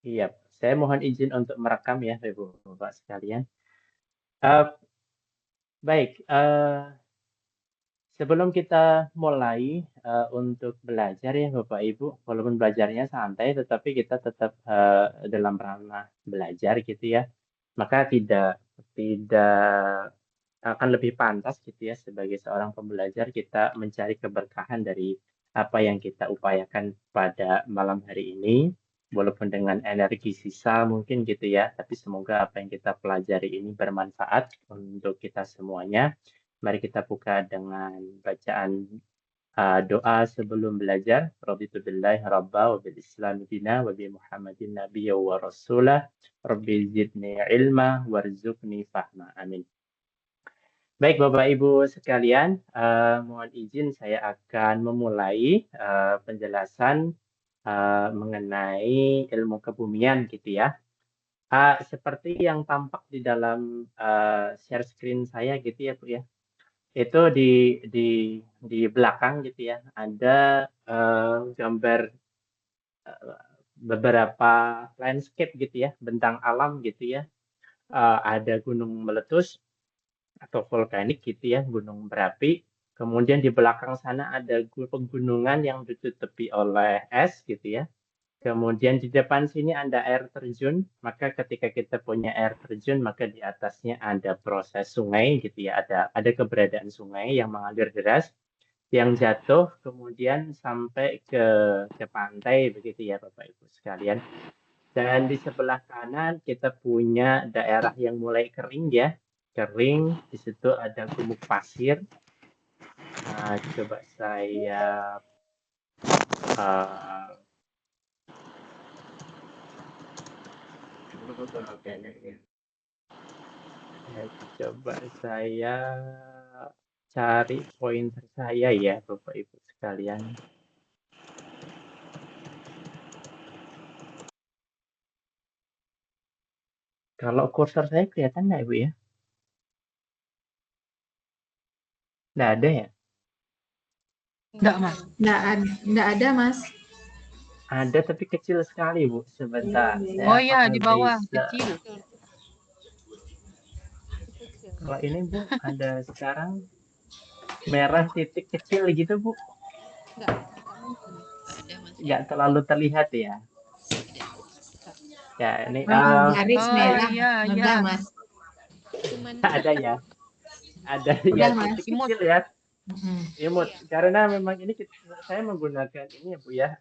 Iya, saya mohon izin untuk merekam ya, Ibu Bapak sekalian. Eh, baik, sebelum kita mulai untuk belajar ya Bapak Ibu, walaupun belajarnya santai, tetapi kita tetap dalam ranah belajar gitu ya. Maka tidak akan lebih pantas gitu ya sebagai seorang pembelajar kita mencari keberkahan dari apa yang kita upayakan pada malam hari ini, walaupun dengan energi sisa mungkin gitu ya, tapi semoga apa yang kita pelajari ini bermanfaat untuk kita semuanya. Mari kita buka dengan bacaan doa sebelum belajar. Raditu billahi rabba wa bil islam dina wa bi Muhammadin nabiyya wa rasulah. Rabbi zidni ilma warzuqni fahma. Amin. Baik Bapak Ibu sekalian, mohon izin saya akan memulai penjelasan mengenai ilmu kebumian gitu ya. Seperti yang tampak di dalam share screen saya gitu ya Bu ya. Itu di belakang gitu ya, ada gambar beberapa landscape gitu ya, bentang alam gitu ya. Ada gunung meletus atau vulkanik gitu ya, gunung berapi. Kemudian di belakang sana ada pegunungan yang ditutupi oleh es gitu ya. Kemudian di depan sini ada air terjun, maka ketika kita punya air terjun, maka di atasnya ada proses sungai gitu ya, ada keberadaan sungai yang mengalir deras, yang jatuh kemudian sampai ke pantai begitu ya Bapak Ibu sekalian. Dan di sebelah kanan kita punya daerah yang mulai kering ya, kering. Di situ ada gumuk pasir. Coba saya uh, coba saya cari pointer saya ya Bapak Ibu sekalian. Kalau kursor saya kelihatan nggak Ibu ya? Nggak ada ya? Enggak, Mas. Enggak ada, Mas. Ada tapi kecil sekali Bu. Sebentar. Saya Oh iya, apakah di bawah bisa? kecil. Kalau ini Bu, ada sekarang merah titik kecil gitu Bu. Nggak terlalu terlihat ya. Ya ini Garis merah. iya, Udah, Mas. ada ya. Ada ya Udah, Mas. titik kecil ya. Mm-mm. Imut karena memang ini saya menggunakan ini ya Bu ya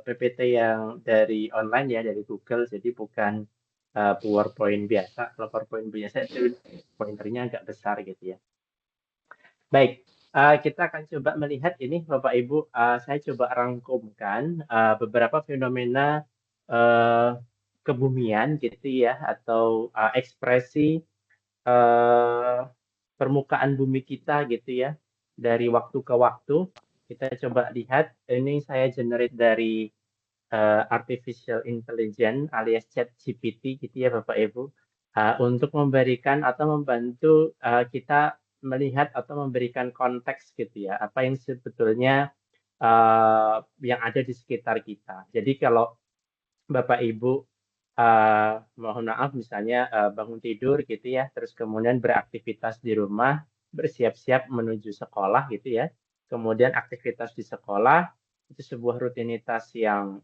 PPT yang dari online ya dari Google, jadi bukan PowerPoint biasa. Kalau PowerPoint biasa itu pointernya agak besar gitu ya. Baik, kita akan coba melihat ini Bapak Ibu. Saya coba rangkumkan beberapa fenomena kebumian gitu ya, atau ekspresi eh, permukaan bumi kita gitu ya, dari waktu ke waktu. Kita coba lihat, ini saya generate dari artificial intelligence alias ChatGPT gitu ya Bapak Ibu, untuk memberikan atau membantu kita melihat atau memberikan konteks gitu ya, apa yang sebetulnya yang ada di sekitar kita. Jadi kalau Bapak Ibu mohon maaf misalnya bangun tidur gitu ya, terus kemudian beraktivitas di rumah, bersiap-siap menuju sekolah gitu ya. Kemudian aktivitas di sekolah itu sebuah rutinitas yang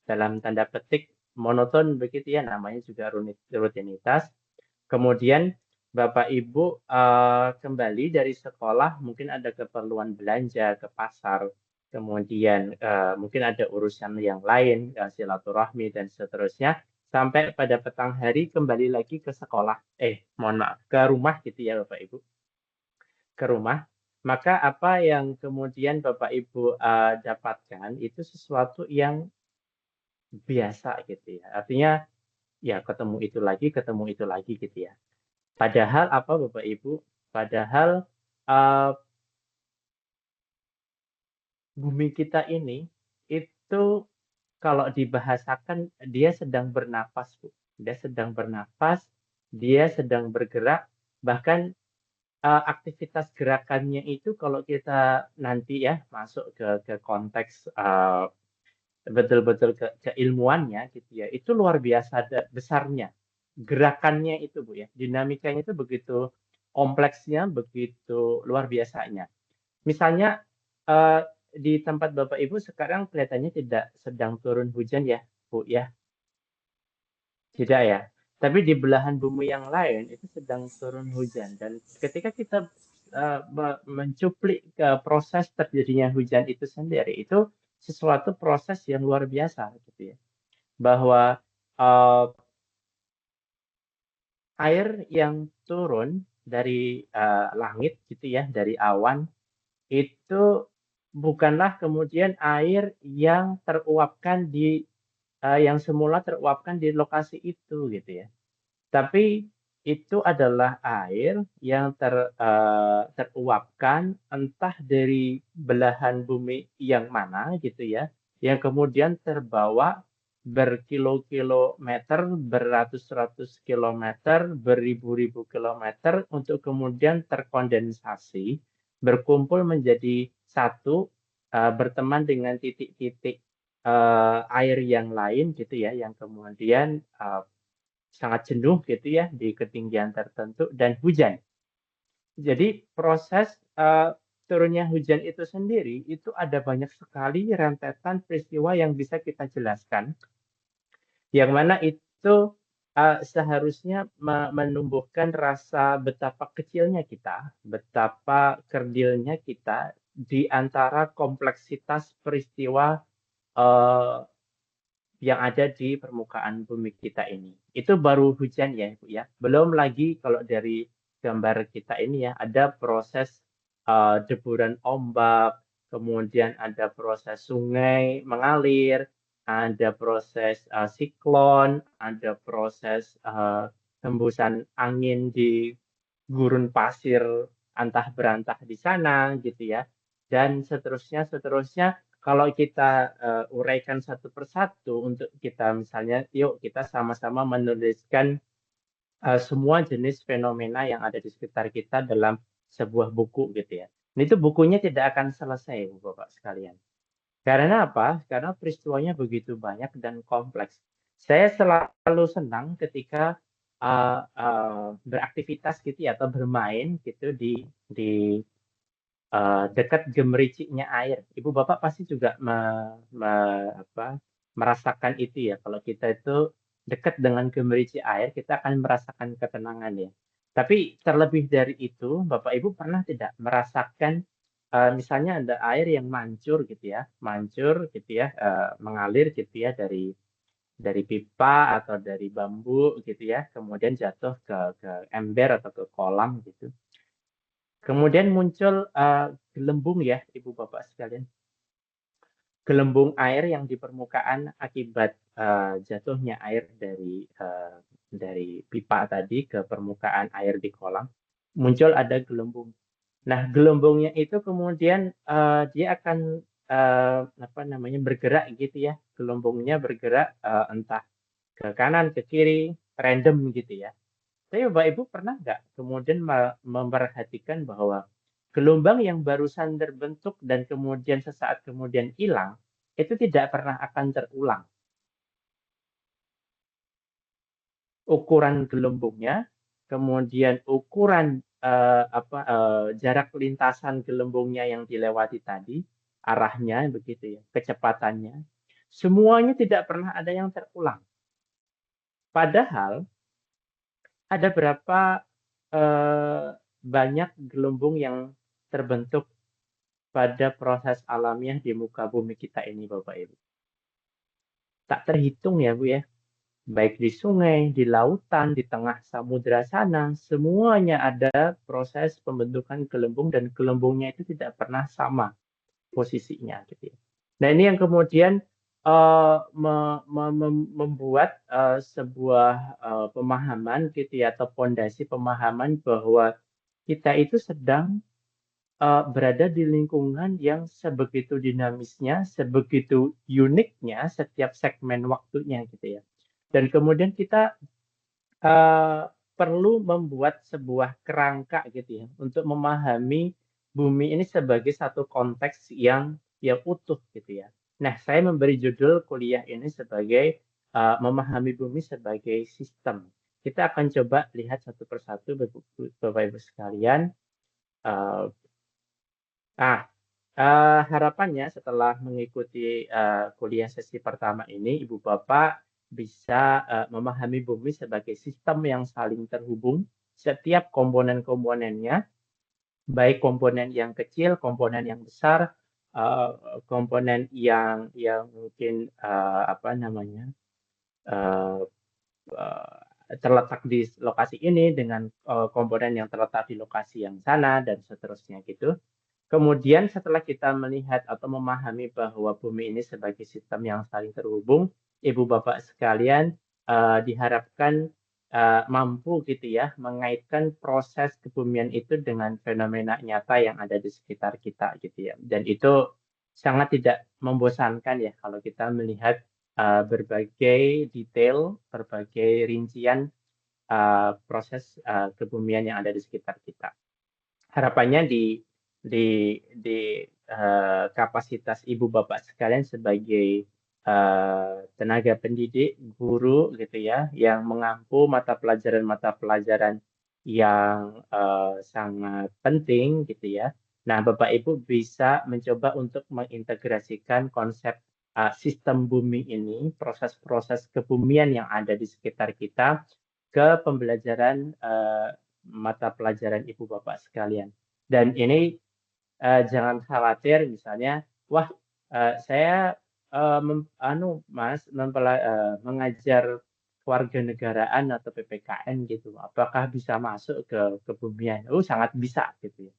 dalam tanda petik monoton begitu ya, namanya juga rutinitas. Kemudian Bapak Ibu kembali dari sekolah, mungkin ada keperluan belanja ke pasar, kemudian mungkin ada urusan yang lain, silaturahmi dan seterusnya, sampai pada petang hari kembali lagi ke sekolah, mohon maaf, ke rumah gitu ya Bapak Ibu, ke rumah. Maka apa yang kemudian Bapak Ibu dapatkan itu sesuatu yang biasa gitu ya. Artinya ya ketemu itu lagi gitu ya. Padahal apa Bapak Ibu? Padahal uh, bumi kita ini itu kalau dibahasakan dia sedang bernapas, Bu. Dia sedang bernapas, dia sedang bergerak, bahkan aktivitas gerakannya itu kalau kita nanti ya masuk ke konteks betul-betul keilmuannya gitu ya, itu luar biasa besarnya. Gerakannya itu Bu ya, dinamikanya itu begitu kompleksnya, begitu luar biasanya. Misalnya di tempat Bapak Ibu sekarang kelihatannya tidak sedang turun hujan ya Bu ya, tidak ya. Tapi di belahan bumi yang lain itu sedang turun hujan dan ketika kita mencuplik ke proses terjadinya hujan itu sendiri itu sesuatu proses yang luar biasa gitu ya. Bahwa air yang turun dari langit gitu ya, dari awan itu bukanlah kemudian air yang teruapkan yang semula teruapkan di lokasi itu gitu ya. Tapi itu adalah air yang teruapkan entah dari belahan bumi yang mana gitu ya, yang kemudian terbawa berkilo-kilometer, beratus-ratus kilometer, beribu-ribu kilometer untuk kemudian terkondensasi, berkumpul menjadi satu, berteman dengan titik-titik air yang lain gitu ya, yang kemudian sangat jenuh gitu ya di ketinggian tertentu dan hujan. Jadi proses turunnya hujan itu sendiri itu ada banyak sekali rentetan peristiwa yang bisa kita jelaskan, yang mana itu seharusnya menumbuhkan rasa betapa kecilnya kita, betapa kerdilnya kita di antara kompleksitas peristiwa eh, yang ada di permukaan bumi kita ini. Itu baru hujan ya, Bu ya. Belum lagi kalau dari gambar kita ini ya, ada proses deburan ombak, kemudian ada proses sungai mengalir, ada proses siklon, ada proses hembusan angin di gurun pasir antah berantah di sana gitu ya. Dan seterusnya seterusnya kalau kita uraikan satu persatu untuk kita misalnya, yuk kita sama-sama menuliskan semua jenis fenomena yang ada di sekitar kita dalam sebuah buku gitu ya. Nah, itu bukunya tidak akan selesai, Bapak sekalian. Karena apa? Karena peristiwanya begitu banyak dan kompleks. Saya selalu senang ketika beraktivitas gitu ya atau bermain gitu di dekat gemericiknya air. Ibu Bapak pasti juga merasakan itu ya. Kalau kita itu dekat dengan gemericik air, kita akan merasakan ketenangan ya. Tapi terlebih dari itu, Bapak Ibu pernah tidak merasakan misalnya ada air yang mancur gitu ya, mancur gitu ya, mengalir gitu ya dari pipa atau dari bambu gitu ya, kemudian jatuh ke ember atau ke kolam gitu. Kemudian muncul gelembung ya, Ibu Bapak sekalian. Gelembung air yang di permukaan akibat jatuhnya air dari pipa tadi ke permukaan air di kolam, muncul ada gelembung. Nah, gelembungnya itu kemudian dia akan bergerak gitu ya. Gelembungnya bergerak entah ke kanan, ke kiri, random gitu ya. Tapi Bapak Ibu pernah nggak kemudian memperhatikan bahwa gelombang yang barusan terbentuk dan kemudian sesaat kemudian hilang, itu tidak pernah akan terulang. Ukuran gelembungnya, kemudian ukuran jarak lintasan gelembungnya yang dilewati tadi, arahnya begitu ya, kecepatannya, semuanya tidak pernah ada yang terulang. Padahal ada berapa banyak gelembung yang terbentuk pada proses alamiah di muka bumi kita ini, Bapak Ibu. Tak terhitung ya, Bu ya. Baik di sungai, di lautan, di tengah samudera sana, semuanya ada proses pembentukan gelembung dan gelembungnya itu tidak pernah sama posisinya gitu ya. Nah, ini yang kemudian membuat sebuah pemahaman gitu ya atau fondasi pemahaman bahwa kita itu sedang berada di lingkungan yang sebegitu dinamisnya, sebegitu uniknya setiap segmen waktunya gitu ya. Dan kemudian kita perlu membuat sebuah kerangka gitu ya untuk memahami bumi ini sebagai satu konteks yang utuh gitu ya. Nah, saya memberi judul kuliah ini sebagai memahami bumi sebagai sistem. Kita akan coba lihat satu persatu Bapak Ibu sekalian. Uh, harapannya setelah mengikuti kuliah sesi pertama ini, Ibu Bapak bisa memahami bumi sebagai sistem yang saling terhubung. Setiap komponen-komponennya, baik komponen yang kecil, komponen yang besar, komponen yang mungkin terletak di lokasi ini dengan komponen yang terletak di lokasi yang sana dan seterusnya gitu. Kemudian setelah kita melihat atau memahami bahwa bumi ini sebagai sistem yang saling terhubung, Ibu Bapak sekalian diharapkan mampu gitu ya mengaitkan proses kebumian itu dengan fenomena nyata yang ada di sekitar kita gitu ya. Dan itu sangat tidak membosankan ya kalau kita melihat berbagai detail, berbagai rincian proses kebumian yang ada di sekitar kita. Harapannya di kapasitas Ibu Bapak sekalian sebagai tenaga pendidik, guru gitu ya, yang mengampu mata pelajaran yang sangat penting gitu ya. Nah, Bapak Ibu bisa mencoba untuk mengintegrasikan konsep sistem bumi ini, proses-proses kebumian yang ada di sekitar kita ke pembelajaran mata pelajaran Ibu Bapak sekalian. Dan ini jangan khawatir misalnya, wah saya mengajar kewarganegaraan atau PPKN gitu, apakah bisa masuk ke kebumian? Sangat bisa gitu ya.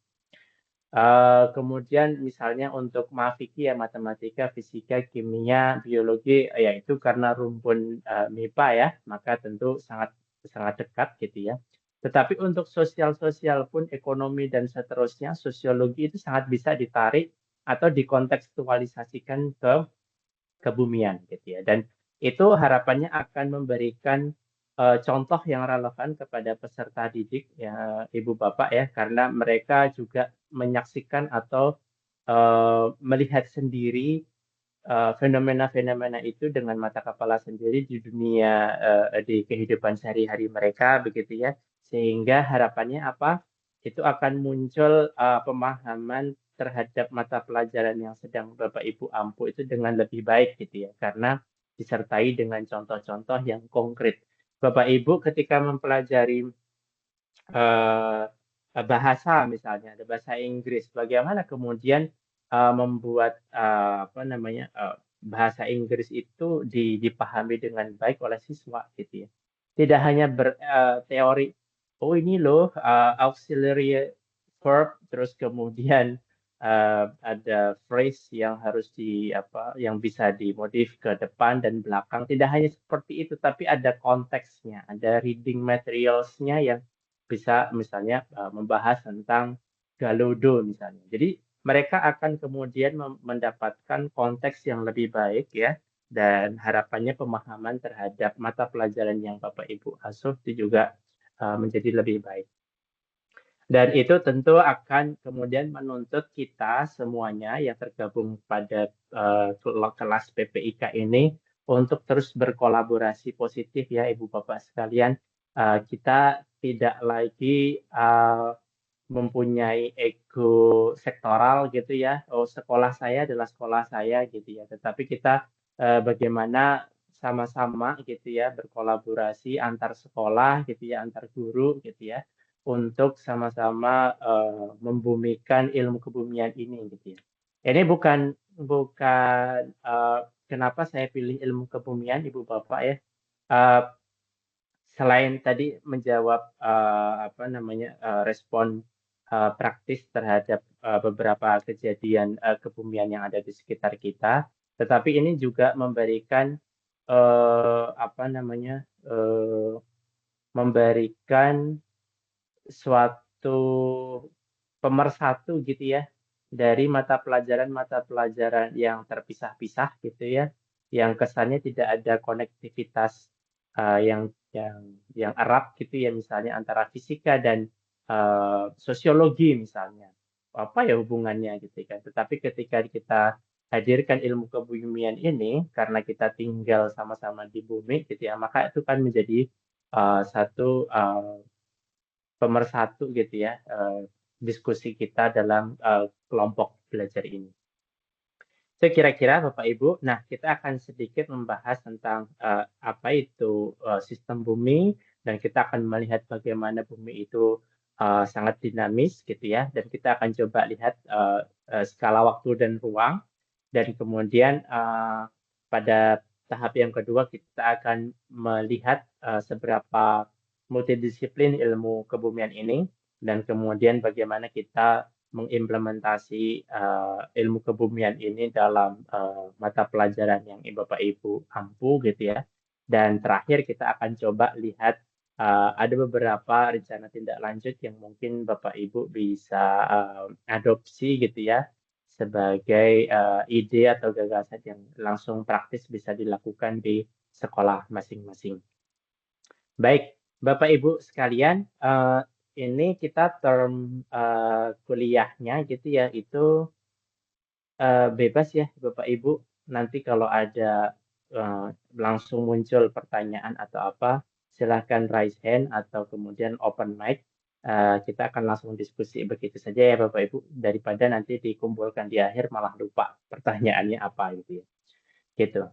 Kemudian misalnya untuk mafiki ya matematika, fisika, kimia, biologi, ya itu karena rumpun MIPA ya, maka tentu sangat sangat dekat gitu ya. Tetapi untuk sosial-sosial pun ekonomi dan seterusnya, sosiologi itu sangat bisa ditarik atau dikontekstualisasikan ke kebumian gitu ya. Dan itu harapannya akan memberikan contoh yang relevan kepada peserta didik ya Ibu Bapak ya, karena mereka juga menyaksikan atau melihat sendiri fenomena-fenomena itu dengan mata kepala sendiri di dunia di kehidupan sehari-hari mereka begitu ya, sehingga harapannya apa, itu akan muncul pemahaman terhadap mata pelajaran yang sedang Bapak Ibu ampu itu dengan lebih baik gitu ya, karena disertai dengan contoh-contoh yang konkret. Bapak Ibu ketika mempelajari bahasa misalnya, ada bahasa Inggris, bagaimana kemudian membuat bahasa Inggris itu dipahami dengan baik oleh siswa gitu ya. Tidak hanya teori, oh ini loh auxiliary verb, terus kemudian ada phrase yang harus yang bisa dimodif ke depan dan belakang. Tidak hanya seperti itu, tapi ada konteksnya, ada reading materials-nya yang bisa misalnya membahas tentang Galodo misalnya. Jadi mereka akan kemudian mendapatkan konteks yang lebih baik ya, dan harapannya pemahaman terhadap mata pelajaran yang Bapak Ibu asuh itu juga menjadi lebih baik. Dan itu tentu akan kemudian menuntut kita semuanya yang tergabung pada kelas PPIK ini untuk terus berkolaborasi positif ya Ibu Bapak sekalian. Kita tidak lagi mempunyai ego sektoral gitu ya. Oh, sekolah saya adalah sekolah saya gitu ya. Tetapi kita bagaimana sama-sama gitu ya berkolaborasi antar sekolah gitu ya, antar guru gitu ya, untuk sama-sama membumikan ilmu kebumian ini gitu ya. Ini bukan kenapa saya pilih ilmu kebumian Ibu Bapak ya. Uh, Selain tadi menjawab respon praktis terhadap beberapa kejadian kebumian yang ada di sekitar kita, tetapi ini juga memberikan eh, apa namanya eh, memberikan suatu pemersatu gitu ya dari mata pelajaran yang terpisah-pisah gitu ya, yang kesannya tidak ada konektivitas yang erat gitu ya, misalnya antara fisika dan sosiologi misalnya, apa ya hubungannya gitu kan. Tetapi ketika kita hadirkan ilmu kebumian ini karena kita tinggal sama-sama di bumi gitu ya, maka itu kan menjadi satu pemersatu gitu ya, diskusi kita dalam kelompok belajar ini. So kira-kira Bapak Ibu, nah kita akan sedikit membahas tentang apa itu sistem bumi dan kita akan melihat bagaimana bumi itu sangat dinamis gitu ya, dan kita akan coba lihat skala waktu dan ruang, dan kemudian pada tahap yang kedua kita akan melihat seberapa multidisiplin ilmu kebumian ini, dan kemudian bagaimana kita mengimplementasi ilmu kebumian ini dalam mata pelajaran yang Bapak Ibu ampu gitu ya. Dan terakhir kita akan coba lihat ada beberapa rencana tindak lanjut yang mungkin Bapak Ibu bisa adopsi gitu ya sebagai ide atau gagasan yang langsung praktis bisa dilakukan di sekolah masing-masing. Baik, Bapak Ibu sekalian, ini kita term kuliahnya gitu ya, itu bebas ya Bapak Ibu. Nanti kalau ada langsung muncul pertanyaan atau apa, silahkan raise hand atau kemudian open mic. Kita akan langsung diskusi begitu saja ya Bapak Ibu, daripada nanti dikumpulkan di akhir malah lupa pertanyaannya apa gitu ya. Gitu.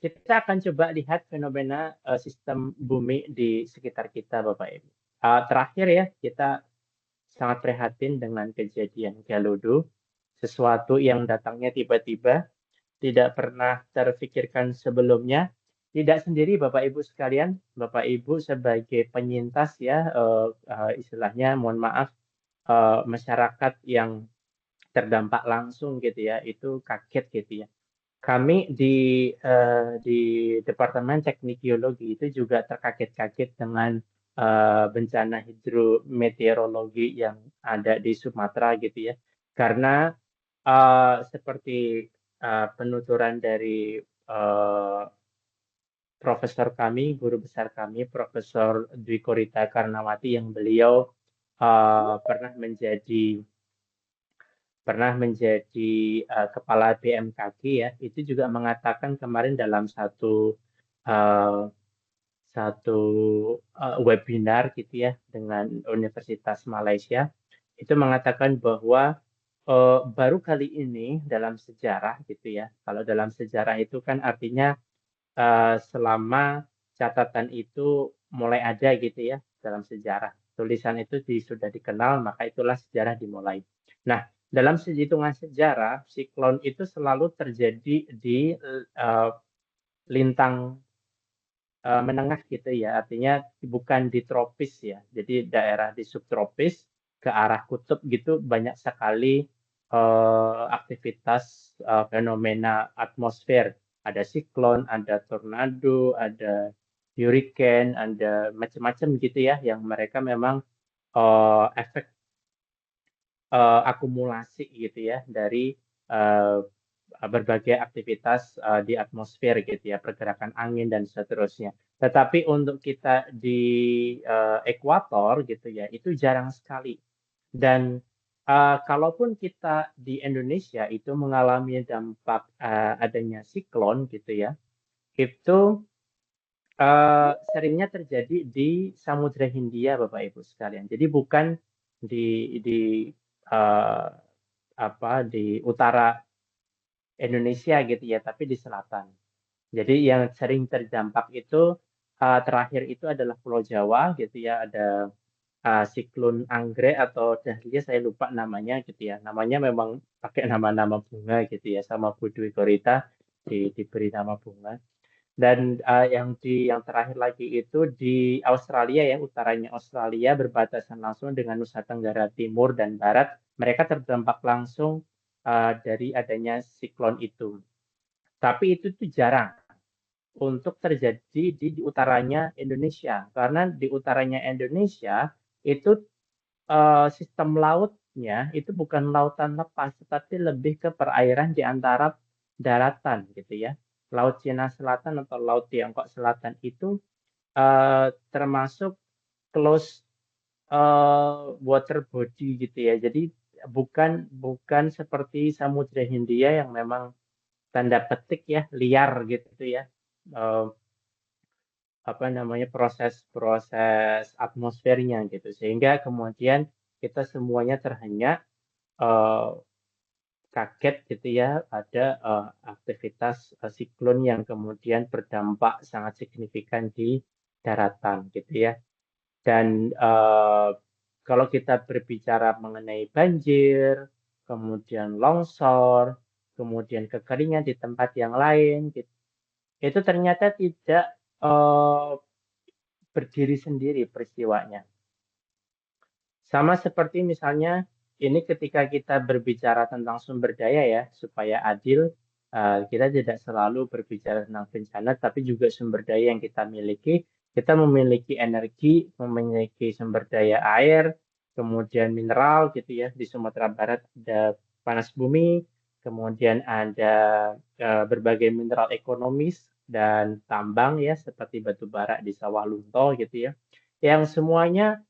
Kita akan coba lihat fenomena sistem bumi di sekitar kita, Bapak Ibu. Terakhir ya, kita sangat prihatin dengan kejadian Galudu, sesuatu yang datangnya tiba-tiba, tidak pernah terfikirkan sebelumnya. Tidak sendiri Bapak Ibu sekalian, Bapak Ibu sebagai penyintas ya, istilahnya mohon maaf, masyarakat yang terdampak langsung gitu ya, itu kaget gitu ya. Kami di Departemen Teknik Geologi itu juga terkaget-kaget dengan bencana hidrometeorologi yang ada di Sumatera gitu ya. Karena seperti penuturan dari profesor kami, guru besar kami, Profesor Dwi Korita Karnawati, yang beliau pernah menjadi kepala BMKG ya, itu juga mengatakan kemarin dalam satu webinar gitu ya dengan Universitas Malaysia, itu mengatakan bahwa baru kali ini dalam sejarah gitu ya, kalau dalam sejarah itu kan artinya selama catatan itu mulai ada gitu ya dalam sejarah. Tulisan itu sudah dikenal, maka itulah sejarah dimulai. Nah, dalam hitungan sejarah, siklon itu selalu terjadi di lintang menengah gitu ya, artinya bukan di tropis ya. Jadi daerah di subtropis ke arah kutub gitu banyak sekali aktivitas fenomena atmosfer. Ada siklon, ada tornado, ada hurricane, ada macam-macam gitu ya, yang mereka memang efek akumulasi gitu ya dari berbagai aktivitas di atmosfer gitu ya, pergerakan angin dan seterusnya. Tetapi untuk kita di ekuator gitu ya, itu jarang sekali. Dan kalaupun kita di Indonesia itu mengalami dampak adanya siklon gitu ya, itu seringnya terjadi di Samudra Hindia Bapak Ibu sekalian. Jadi bukan di utara Indonesia gitu ya, tapi di selatan. Jadi yang sering terdampak itu terakhir itu adalah Pulau Jawa gitu ya, ada siklon anggrek atau dahlia, saya lupa namanya gitu ya. Namanya memang pakai nama-nama bunga gitu ya, sama Bu Dwi Korita diberi nama bunga. Dan yang terakhir lagi itu di Australia ya, utaranya Australia berbatasan langsung dengan Nusa Tenggara Timur dan Barat, mereka terdampak langsung dari adanya siklon itu. Tapi itu tuh jarang untuk terjadi di utaranya Indonesia, karena di utaranya Indonesia itu sistem lautnya itu bukan lautan lepas, tetapi lebih ke perairan di antara daratan gitu ya. Laut Cina Selatan atau Laut Tiongkok Selatan itu termasuk close water body gitu ya. Jadi bukan seperti Samudra Hindia yang memang tanda petik ya liar gitu ya. Apa namanya proses atmosfernya gitu sehingga kemudian kita semuanya terhenyak kaget gitu ya ada aktivitas siklon yang kemudian berdampak sangat signifikan di daratan gitu ya dan kalau kita berbicara mengenai banjir kemudian longsor kemudian kekeringan di tempat yang lain gitu, itu ternyata tidak berdiri sendiri peristiwanya. Sama seperti misalnya ini ketika kita berbicara tentang sumber daya ya, supaya adil, kita tidak selalu berbicara tentang bencana, tapi juga sumber daya yang kita miliki. Kita memiliki energi, memiliki sumber daya air, kemudian mineral gitu ya. Di Sumatera Barat ada panas bumi, kemudian ada berbagai mineral ekonomis dan tambang ya, seperti batu bara di Sawah Lunto gitu ya. Yang semuanya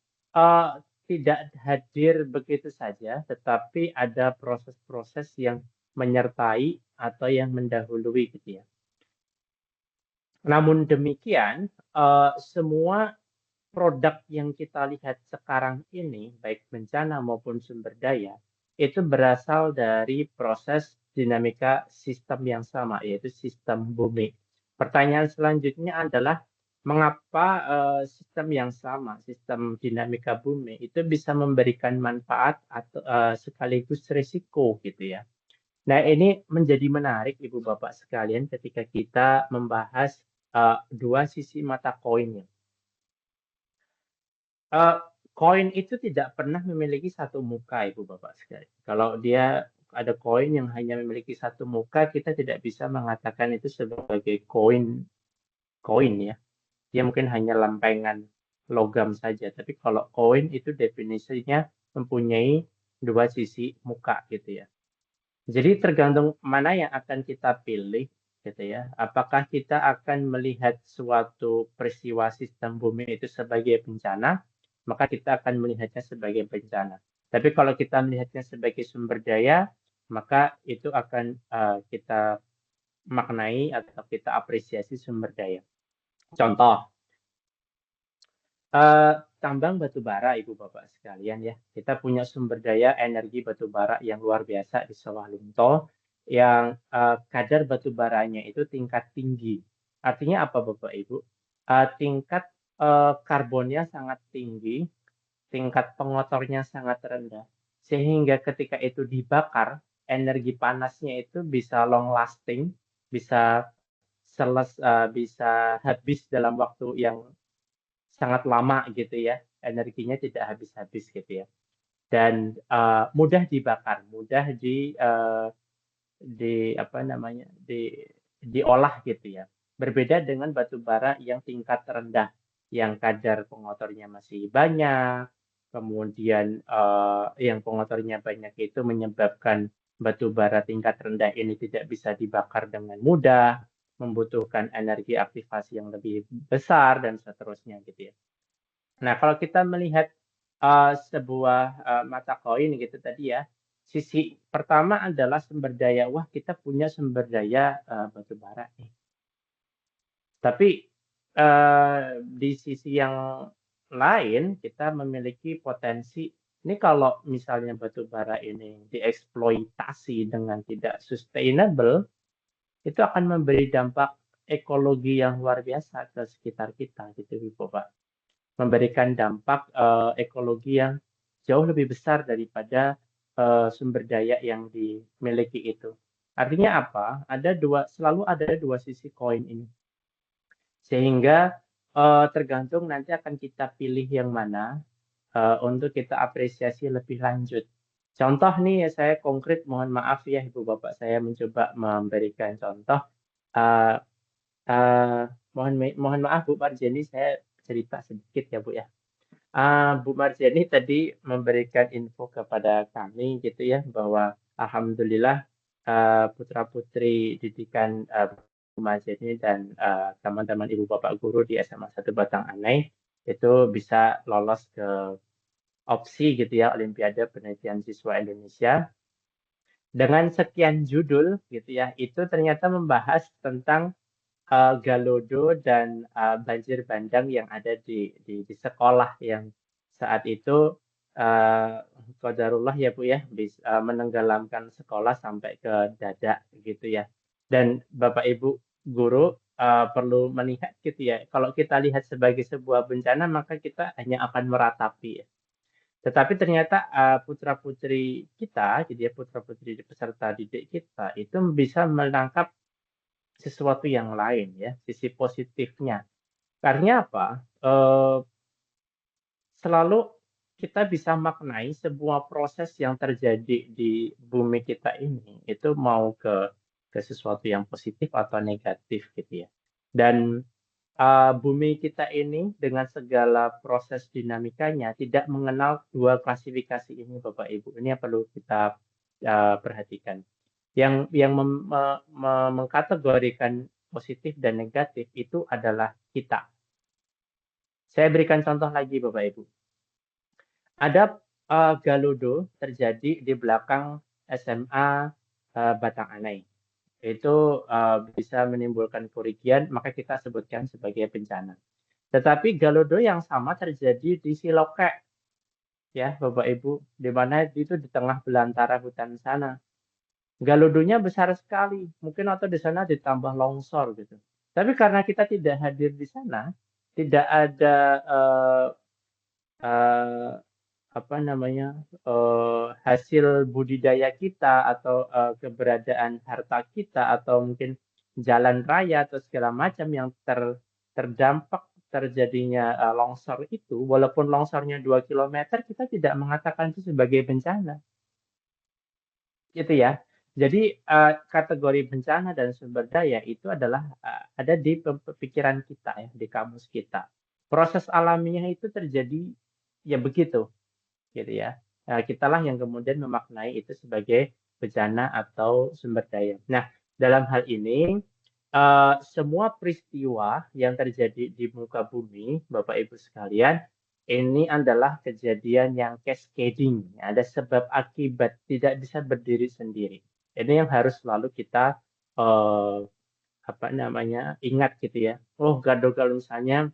tidak hadir begitu saja, tetapi ada proses-proses yang menyertai atau yang mendahului gitu ya. Namun demikian, semua produk yang kita lihat sekarang ini, baik bencana maupun sumber daya, itu berasal dari proses dinamika sistem yang sama, yaitu sistem bumi. Pertanyaan selanjutnya adalah, mengapa sistem yang sama, sistem dinamika bumi, itu bisa memberikan manfaat atau sekaligus risiko gitu ya. Nah, ini menjadi menarik Ibu Bapak sekalian ketika kita membahas dua sisi mata koin ya. Koin itu tidak pernah memiliki satu muka, Ibu Bapak sekalian. Kalau dia ada koin yang hanya memiliki satu muka, kita tidak bisa mengatakan itu sebagai koin ya. Dia mungkin hanya lempengan logam saja. Tapi kalau koin itu definisinya mempunyai dua sisi muka gitu ya. Jadi tergantung mana yang akan kita pilih gitu ya. Apakah kita akan melihat suatu peristiwa sistem bumi itu sebagai bencana, maka kita akan melihatnya sebagai bencana. Tapi kalau kita melihatnya sebagai sumber daya, maka itu akan kita maknai atau kita apresiasi sumber daya. Contoh, tambang batu bara, Ibu Bapak sekalian ya. Kita punya sumber daya energi batu bara yang luar biasa di Sawah Lunto yang kadar batu baranya itu tingkat tinggi. Artinya apa Bapak Ibu? Tingkat karbonnya sangat tinggi, tingkat pengotornya sangat rendah. Sehingga ketika itu dibakar, energi panasnya itu bisa long lasting, bisa bisa habis dalam waktu yang sangat lama gitu ya, energinya tidak habis-habis gitu ya. Dan mudah dibakar, mudah di apa namanya diolah gitu ya. Berbeda dengan batu bara yang tingkat rendah, yang kadar pengotornya masih banyak, kemudian yang pengotornya banyak itu menyebabkan batu bara tingkat rendah ini tidak bisa dibakar dengan mudah, membutuhkan energi aktivasi yang lebih besar dan seterusnya gitu ya. Nah, kalau kita melihat sebuah mata koin gitu tadi ya, sisi pertama adalah sumber daya. Wah, kita punya sumber daya batu bara nih. Tapi di sisi yang lain kita memiliki potensi. Ini kalau misalnya batu bara ini dieksploitasi dengan tidak sustainable, itu akan memberi dampak ekologi yang luar biasa ke sekitar kita gitu, Bapak. Memberikan dampak ekologi yang jauh lebih besar daripada sumber daya yang dimiliki itu. Artinya apa? Selalu ada dua sisi koin ini. Sehingga tergantung nanti akan kita pilih yang mana untuk kita apresiasi lebih lanjut. Contoh nih, saya konkret, mohon maaf ya Ibu Bapak, saya mencoba memberikan contoh. Uh, mohon maaf Bu Marjani, saya cerita sedikit ya Bu ya. Bu Marjani tadi memberikan info kepada kami gitu ya bahwa alhamdulillah putra-putri didikan Bu Marjani dan teman-teman Ibu Bapak guru di SMA 1 Batang Anai itu bisa lolos ke opsi gitu ya, Olimpiade Penelitian Siswa Indonesia. Dengan sekian judul gitu ya, itu ternyata membahas tentang Galodo dan banjir bandang yang ada di sekolah yang saat itu qadarullah ya Bu ya, bisa menenggelamkan sekolah sampai ke dada gitu ya. Dan Bapak Ibu guru perlu melihat gitu ya, kalau kita lihat sebagai sebuah bencana maka kita hanya akan meratapi ya. Tetapi ternyata putra-putri kita, jadi ya putra-putri peserta didik kita itu bisa menangkap sesuatu yang lain ya, sisi positifnya. Karena apa? Selalu kita bisa maknai sebuah proses yang terjadi di bumi kita ini itu mau ke sesuatu yang positif atau negatif gitu ya. Dan bumi kita ini dengan segala proses dinamikanya tidak mengenal dua klasifikasi ini Bapak Ibu. Ini yang perlu kita perhatikan. Yang mengkategorikan positif dan negatif itu adalah kita. Saya berikan contoh lagi Bapak Ibu. Ada Galodo terjadi di belakang SMA Batang Anai. Itu bisa menimbulkan kerugian, maka kita sebutkan sebagai bencana. Tetapi Galodo yang sama terjadi di Siloke, ya Bapak Ibu, di mana itu di tengah belantara hutan sana. Galodonya besar sekali, mungkin atau di sana ditambah longsor gitu. Tapi karena kita tidak hadir di sana, tidak ada eh, apa namanya hasil budidaya kita atau keberadaan harta kita atau mungkin jalan raya atau segala macam yang terdampak terjadinya longsor itu, walaupun longsornya 2 kilometer, kita tidak mengatakan itu sebagai bencana. Gitu ya. Jadi kategori bencana dan sumber daya itu adalah ada di pikiran kita ya, di kamus kita. Proses alamiah itu terjadi ya begitu, gitu ya. Nah, kitalah yang kemudian memaknai itu sebagai bencana atau sumber daya. Nah, dalam hal ini semua peristiwa yang terjadi di muka bumi, Bapak Ibu sekalian, ini adalah kejadian yang cascading, ada sebab akibat, tidak bisa berdiri sendiri. Ini yang harus selalu kita apa namanya ingat gitu ya. Oh, kalau misalnya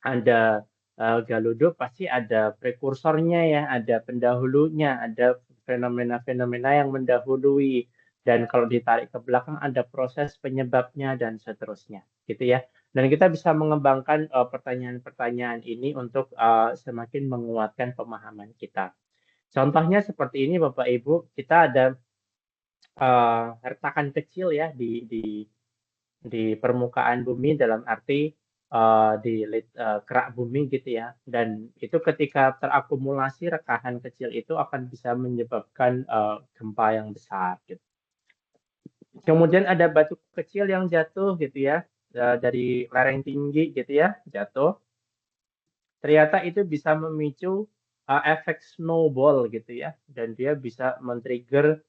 ada Galodo pasti ada prekursornya ya, ada pendahulunya, ada fenomena-fenomena yang mendahului, dan kalau ditarik ke belakang ada proses penyebabnya dan seterusnya, gitu ya. Dan kita bisa mengembangkan pertanyaan-pertanyaan ini untuk semakin menguatkan pemahaman kita. Contohnya seperti ini Bapak Ibu, kita ada retakan kecil ya di permukaan bumi dalam arti di kerak bumi gitu ya. Dan itu ketika terakumulasi rekahan kecil itu akan bisa menyebabkan gempa yang besar gitu. Kemudian ada batu kecil yang jatuh gitu ya dari lereng tinggi gitu ya, jatuh. Ternyata itu bisa memicu efek snowball gitu ya, dan dia bisa men-trigger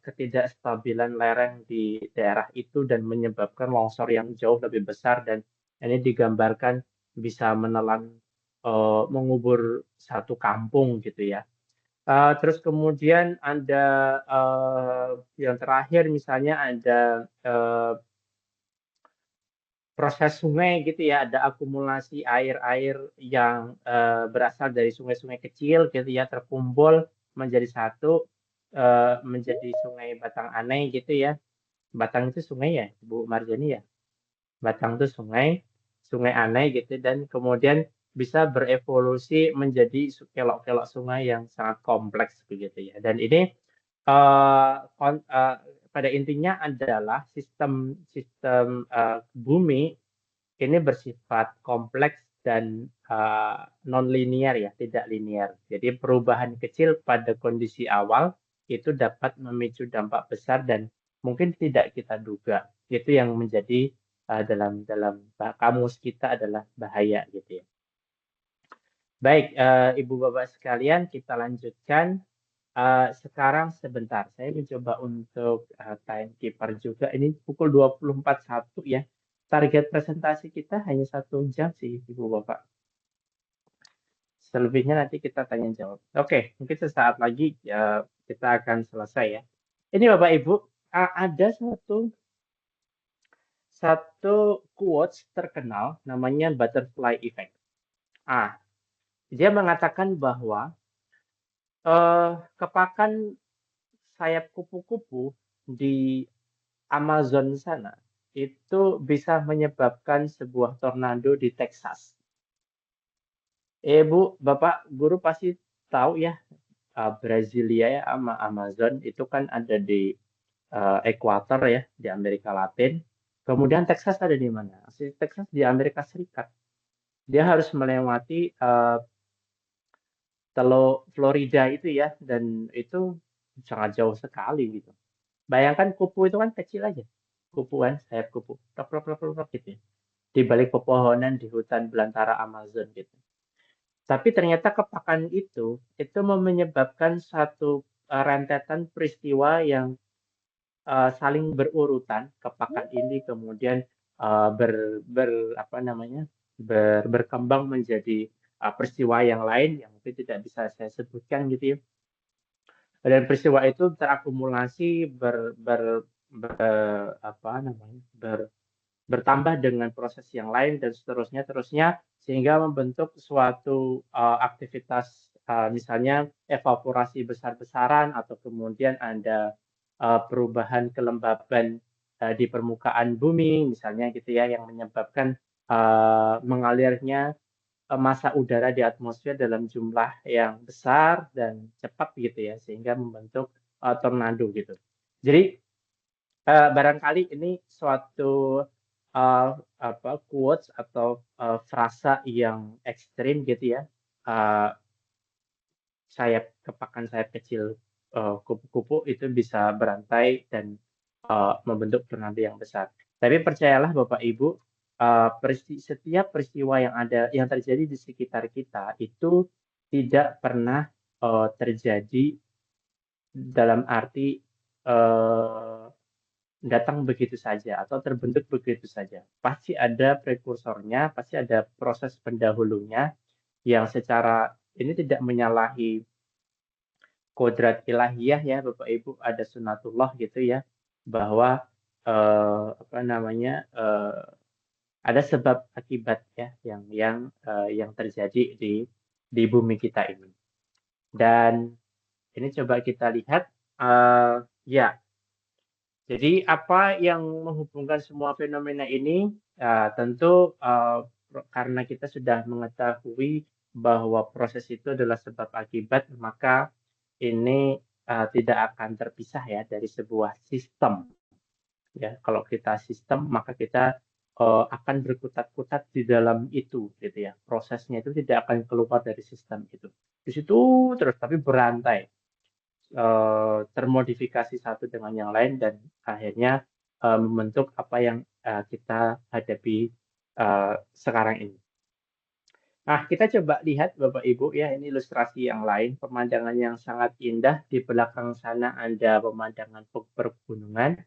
ketidakstabilan lereng di daerah itu dan menyebabkan longsor yang jauh lebih besar, dan ini digambarkan bisa menelan mengubur satu kampung gitu ya. Terus kemudian ada yang terakhir misalnya ada proses sungai gitu ya, ada akumulasi air-air yang berasal dari sungai-sungai kecil gitu ya, terkumpul menjadi satu, menjadi Sungai Batang Anai gitu ya. Batang itu sungai ya, Bu Marjani ya? Batang itu sungai, Sungai Anai gitu, dan kemudian bisa berevolusi menjadi kelok-kelok sungai yang sangat kompleks begitu ya. Dan ini pada intinya adalah sistem sistem bumi ini bersifat kompleks dan non-linear ya, tidak linear. Jadi perubahan kecil pada kondisi awal itu dapat memicu dampak besar dan mungkin tidak kita duga. Itu yang menjadi dalam kamus kita adalah bahaya gitu ya. Baik, Ibu Bapak sekalian, kita lanjutkan. Sekarang sebentar, saya mencoba untuk timekeeper juga. Ini pukul 20.41 ya. Target presentasi kita hanya 1 jam sih, Ibu Bapak. Selebihnya nanti kita tanya jawab. Oke, mungkin sesaat lagi ya, kita akan selesai ya. Ini Bapak Ibu, ada satu quotes terkenal namanya butterfly effect. Dia mengatakan bahwa kepakan sayap kupu-kupu di Amazon sana itu bisa menyebabkan sebuah tornado di Texas. Bu, Bapak guru pasti tahu ya, Brasilia ya sama Amazon itu kan ada di ekuator ya, di Amerika Latin. Kemudian Texas ada di mana? Texas di Amerika Serikat. Dia harus melewati Teluk Florida itu ya, dan itu sangat jauh sekali gitu. Bayangkan kupu itu kan kecil aja, kupu kan, sayap kupu, tok tok tok tok gitu ya, di balik pepohonan di hutan belantara Amazon gitu. Tapi ternyata kepakan itu menyebabkan satu rentetan peristiwa yang saling berurutan. Kepakan ini kemudian berkembang menjadi peristiwa yang lain yang mungkin tidak bisa saya sebutkan gitu ya. Dan peristiwa itu terakumulasi bertambah dengan proses yang lain dan seterusnya sehingga membentuk suatu aktivitas misalnya evaporasi besar-besaran atau kemudian ada perubahan kelembaban di permukaan bumi misalnya gitu ya, yang menyebabkan mengalirnya massa udara di atmosfer dalam jumlah yang besar dan cepat gitu ya, sehingga membentuk tornado gitu. Jadi barangkali ini suatu quotes atau frasa yang ekstrim gitu ya. Kepakan sayap kecil kupu-kupu itu bisa berantai dan membentuk tornado yang besar. Tapi percayalah Bapak Ibu, setiap peristiwa yang terjadi di sekitar kita itu tidak pernah terjadi dalam arti datang begitu saja atau terbentuk begitu saja. Pasti ada prekursornya, pasti ada proses pendahulunya yang secara ini tidak menyalahi kodrat ilahiyah ya Bapak Ibu, ada sunatullah gitu ya, bahwa ada sebab akibat ya yang terjadi di bumi kita ini. Dan ini coba kita lihat ya. Jadi apa yang menghubungkan semua fenomena ini? Tentu karena kita sudah mengetahui bahwa proses itu adalah sebab akibat, maka ini tidak akan terpisah ya dari sebuah sistem. Ya, kalau kita sistem, maka kita akan berkutat-kutat di dalam itu, gitu ya. Prosesnya itu tidak akan keluar dari sistem itu. Di situ terus, tapi berantai. Termodifikasi satu dengan yang lain dan akhirnya membentuk apa yang kita hadapi sekarang ini. Nah, kita coba lihat Bapak Ibu ya, ini ilustrasi yang lain, pemandangan yang sangat indah. Di belakang sana ada pemandangan pergunungan.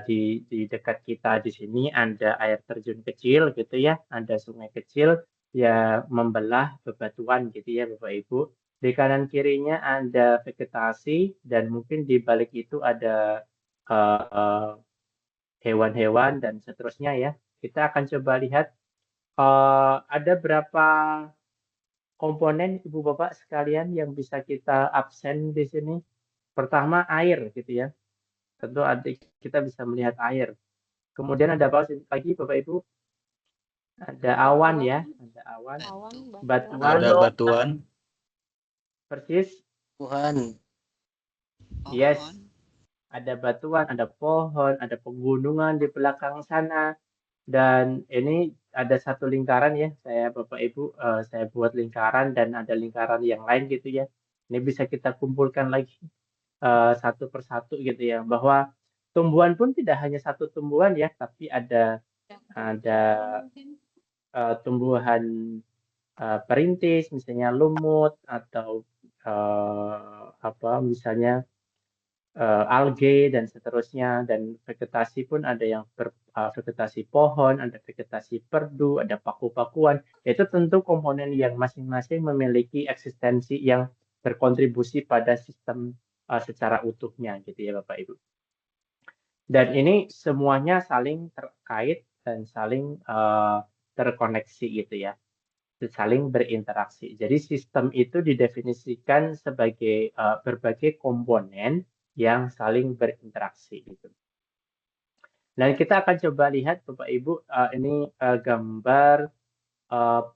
Di dekat kita di sini ada air terjun kecil gitu ya, ada sungai kecil yang membelah bebatuan gitu ya Bapak Ibu. Di kanan kirinya ada vegetasi dan mungkin di balik itu ada hewan-hewan dan seterusnya ya. Kita akan coba lihat ada berapa komponen Ibu Bapak sekalian yang bisa kita absen di sini. Pertama air gitu ya. Tentu kita bisa melihat air. Kemudian ada apa lagi Bapak Ibu? Ada awan ya, ada awan. Batuan. Ada batuan. Persis. Tuhan. Yes. Ada batuan, ada pohon, ada pegunungan di belakang sana. Dan ini ada satu lingkaran ya, Bapak Ibu, saya buat lingkaran dan ada lingkaran yang lain gitu ya. Ini bisa kita kumpulkan lagi satu persatu gitu ya, bahwa tumbuhan pun tidak hanya satu tumbuhan ya, tapi ada tumbuhan perintis, misalnya lumut atau misalnya algae dan seterusnya, dan vegetasi pun ada yang vegetasi pohon, ada vegetasi perdu, ada paku-pakuan. Itu tentu komponen yang masing-masing memiliki eksistensi yang berkontribusi pada sistem secara utuhnya gitu ya Bapak Ibu. Dan ini semuanya saling terkait dan saling terkoneksi gitu ya, saling berinteraksi. Jadi sistem itu didefinisikan sebagai berbagai komponen yang saling berinteraksi gitu. Dan kita akan coba lihat Bapak Ibu, ini gambar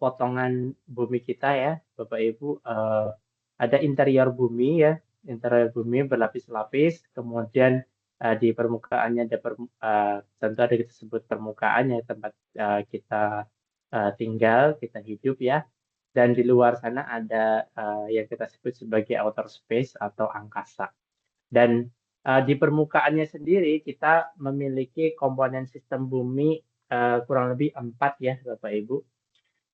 potongan bumi kita ya, Bapak Ibu. Ada interior bumi ya, interior bumi berlapis-lapis, kemudian di permukaannya ada tentu ada kita sebut permukaan ya, tempat kita tinggal, kita hidup ya. Dan di luar sana ada yang kita sebut sebagai outer space atau angkasa. Dan di permukaannya sendiri kita memiliki komponen sistem bumi kurang lebih 4 ya Bapak Ibu,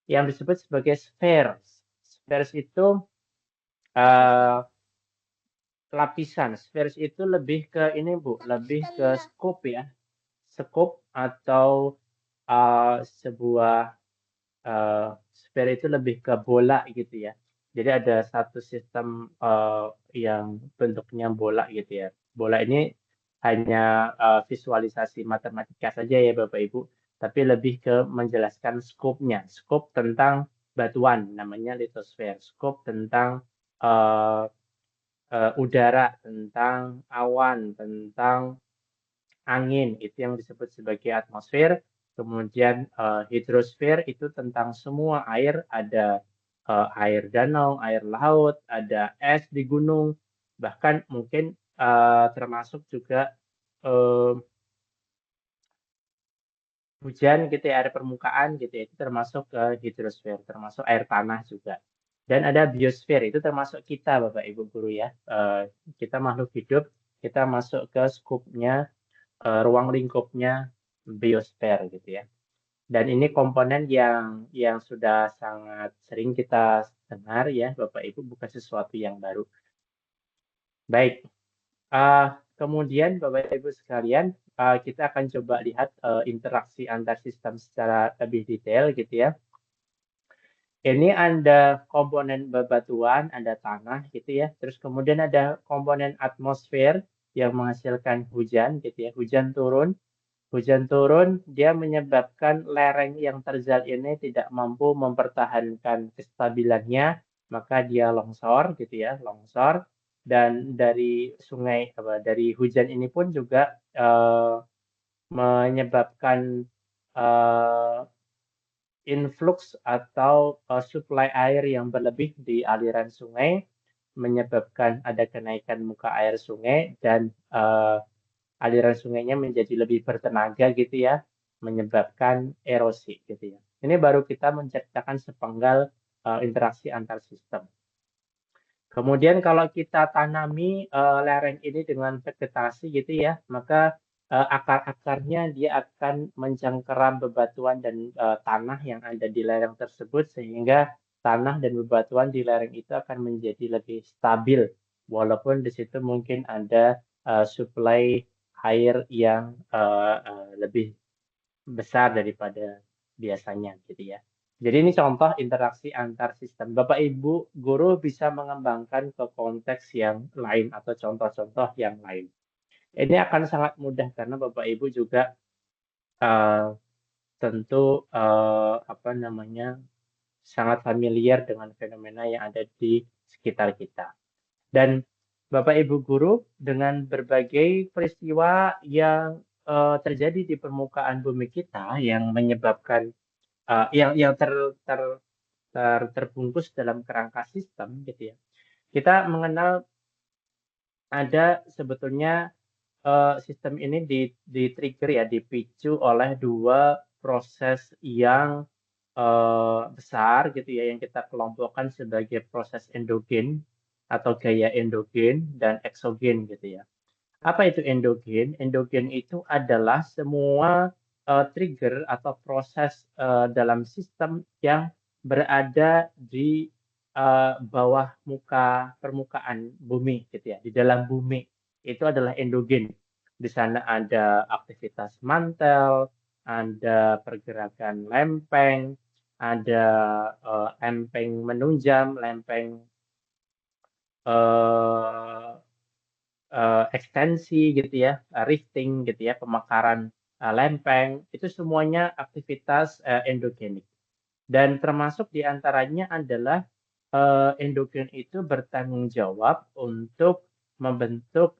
yang disebut sebagai spheres. Spheres itu lapisan. Spheres itu lebih ke ini Bu, lebih ke scope ya. Scope atau sebuah sphere itu lebih ke bola gitu ya. Jadi ada satu sistem yang bentuknya bola gitu ya. Bola ini hanya visualisasi matematika saja ya Bapak Ibu, tapi lebih ke menjelaskan skopnya. Skop tentang batuan namanya litosfer. Skop tentang udara, tentang awan, tentang angin, itu yang disebut sebagai atmosfer. Kemudian hidrosfer itu tentang semua air, ada air danau, air laut, ada es di gunung, bahkan mungkin termasuk juga hujan gitu ya, air permukaan gitu ya, itu termasuk hidrosfer, termasuk air tanah juga. Dan ada biosfer, itu termasuk kita Bapak Ibu Guru ya. Kita makhluk hidup, kita masuk ke skupnya ruang lingkupnya biosfer gitu ya. Dan ini komponen yang sudah sangat sering kita dengar ya Bapak Ibu, bukan sesuatu yang baru. Baik, kemudian Bapak Ibu sekalian, kita akan coba lihat interaksi antar sistem secara lebih detail gitu ya. Ini ada komponen bebatuan, ada tanah gitu ya. Terus kemudian ada komponen atmosfer yang menghasilkan hujan gitu ya. Hujan turun, dia menyebabkan lereng yang terjal ini tidak mampu mempertahankan kestabilannya, maka dia longsor gitu ya, longsor. Dan dari dari hujan ini pun juga menyebabkan influx atau suplai air yang berlebih di aliran sungai, menyebabkan ada kenaikan muka air sungai dan aliran sungainya menjadi lebih bertenaga gitu ya, menyebabkan erosi gitu ya. Ini baru kita menceritakan sepenggal interaksi antar sistem. Kemudian kalau kita tanami lereng ini dengan vegetasi gitu ya, maka akar-akarnya dia akan mencengkeram bebatuan dan tanah yang ada di lereng tersebut, sehingga tanah dan bebatuan di lereng itu akan menjadi lebih stabil, walaupun di situ mungkin ada suplai air yang lebih besar daripada biasanya gitu ya. Jadi ini contoh interaksi antar sistem. Bapak Ibu guru bisa mengembangkan ke konteks yang lain atau contoh-contoh yang lain. Ini akan sangat mudah karena Bapak Ibu juga tentu apa namanya sangat familiar dengan fenomena yang ada di sekitar kita. Dan Bapak Ibu guru dengan berbagai peristiwa yang terjadi di permukaan bumi kita yang menyebabkan yang terbungkus dalam kerangka sistem gitu ya. Kita mengenal ada sebetulnya sistem ini di-trigger ya, dipicu oleh dua proses yang besar gitu ya, yang kita kelompokkan sebagai proses endogen atau gaya endogen dan eksogen gitu ya. Apa itu endogen? Endogen itu adalah semua trigger atau proses dalam sistem yang berada di bawah permukaan bumi gitu ya, di dalam bumi. itu adalah endogen. Di sana ada aktivitas mantel, ada pergerakan lempeng, ada empeng menunjam, lempeng eh, ekstensi gitu ya, rifting gitu ya, pemekaran lempeng, itu semuanya aktivitas endogenik. Dan termasuk diantaranya adalah endogen itu bertanggung jawab untuk membentuk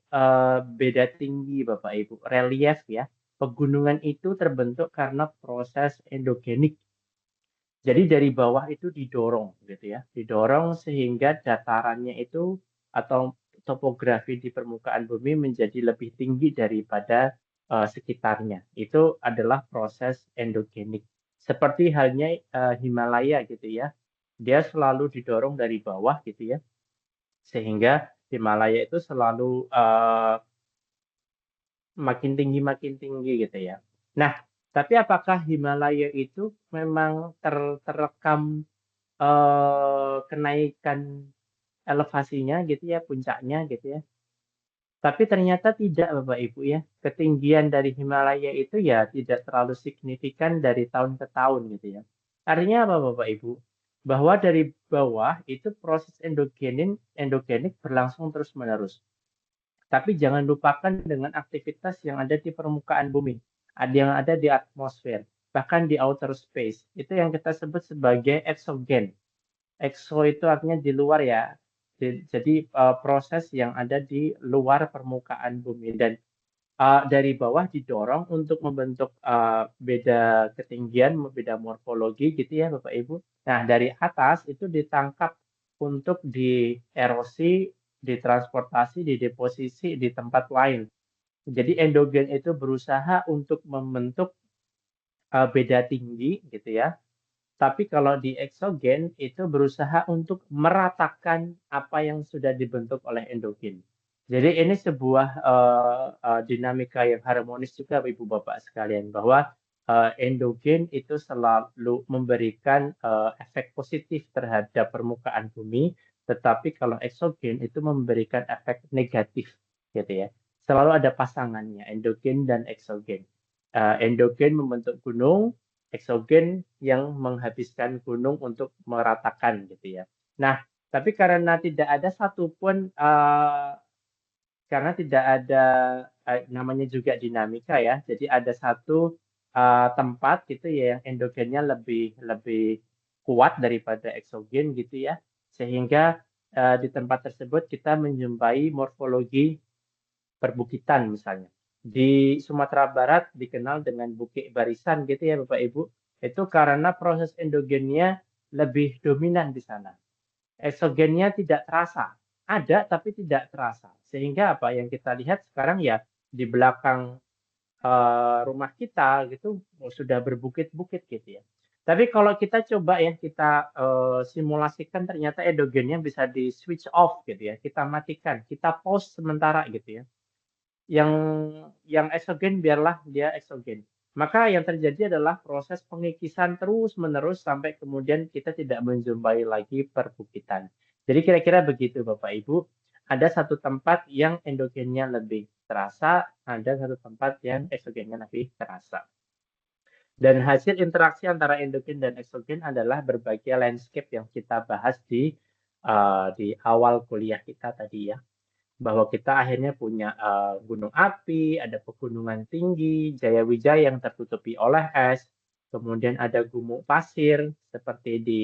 beda tinggi Bapak Ibu, relief ya. Pegunungan itu terbentuk karena proses endogenik. Jadi dari bawah itu didorong gitu ya, didorong sehingga datarannya itu atau topografi di permukaan bumi menjadi lebih tinggi daripada sekitarnya. Itu adalah proses endogenik. Seperti halnya Himalaya gitu ya. Dia selalu didorong dari bawah gitu ya. Sehingga Himalaya itu selalu makin tinggi gitu ya. Nah, tapi apakah Himalaya itu memang terekam kenaikan elevasinya gitu ya, puncaknya gitu ya. Tapi ternyata tidak Bapak Ibu ya. Ketinggian dari Himalaya itu ya tidak terlalu signifikan dari tahun ke tahun gitu ya. Artinya apa Bapak Ibu? Bahwa dari bawah itu proses endogenik berlangsung terus-menerus. Tapi jangan lupakan dengan aktivitas yang ada di permukaan bumi. Ada yang ada di atmosfer, bahkan di outer space. Itu yang kita sebut sebagai exogen. Exo itu artinya di luar ya. Jadi proses yang ada di luar permukaan bumi dan dari bawah didorong untuk membentuk beda ketinggian, beda morfologi gitu ya Bapak Ibu. Nah, dari atas itu ditangkap untuk dierosi, ditransportasi, dideposisi di tempat lain. Jadi endogen itu berusaha untuk membentuk beda tinggi gitu ya. Tapi kalau di eksogen itu berusaha untuk meratakan apa yang sudah dibentuk oleh endogen. Jadi ini sebuah dinamika yang harmonis juga Ibu Bapak sekalian bahwa endogen itu selalu memberikan efek positif terhadap permukaan bumi, tetapi kalau eksogen itu memberikan efek negatif gitu ya. Selalu ada pasangannya endogen dan eksogen. Endogen membentuk gunung, eksogen yang menghabiskan gunung untuk meratakan gitu ya. Nah, tapi karena tidak ada satupun karena tidak ada namanya juga dinamika ya. Jadi ada satu tempat gitu ya yang endogennya lebih lebih kuat daripada eksogen gitu ya. Sehingga di tempat tersebut kita menjumpai morfologi perbukitan misalnya. Di Sumatera Barat dikenal dengan Bukit Barisan gitu ya Bapak Ibu. Itu karena proses endogennya lebih dominan di sana. Eksogennya tidak terasa. Ada tapi tidak terasa. Sehingga apa yang kita lihat sekarang ya di belakang rumah kita gitu sudah berbukit-bukit gitu ya. Tapi kalau kita coba ya kita simulasikan ternyata endogennya bisa di switch off gitu ya. Kita matikan, kita pause sementara gitu ya yang eksogen biarlah dia eksogen. Maka yang terjadi adalah proses pengikisan terus-menerus sampai kemudian kita tidak menjumpai lagi perbukitan. Jadi kira-kira begitu Bapak Ibu. Ada satu tempat yang endogennya lebih terasa, ada satu tempat yang eksogennya lebih terasa. Dan hasil interaksi antara endogen dan eksogen adalah berbagai landscape yang kita bahas di awal kuliah kita tadi ya bahwa kita akhirnya punya gunung api, ada pegunungan tinggi, Jaya Wijaya yang tertutupi oleh es, kemudian ada gumuk pasir seperti di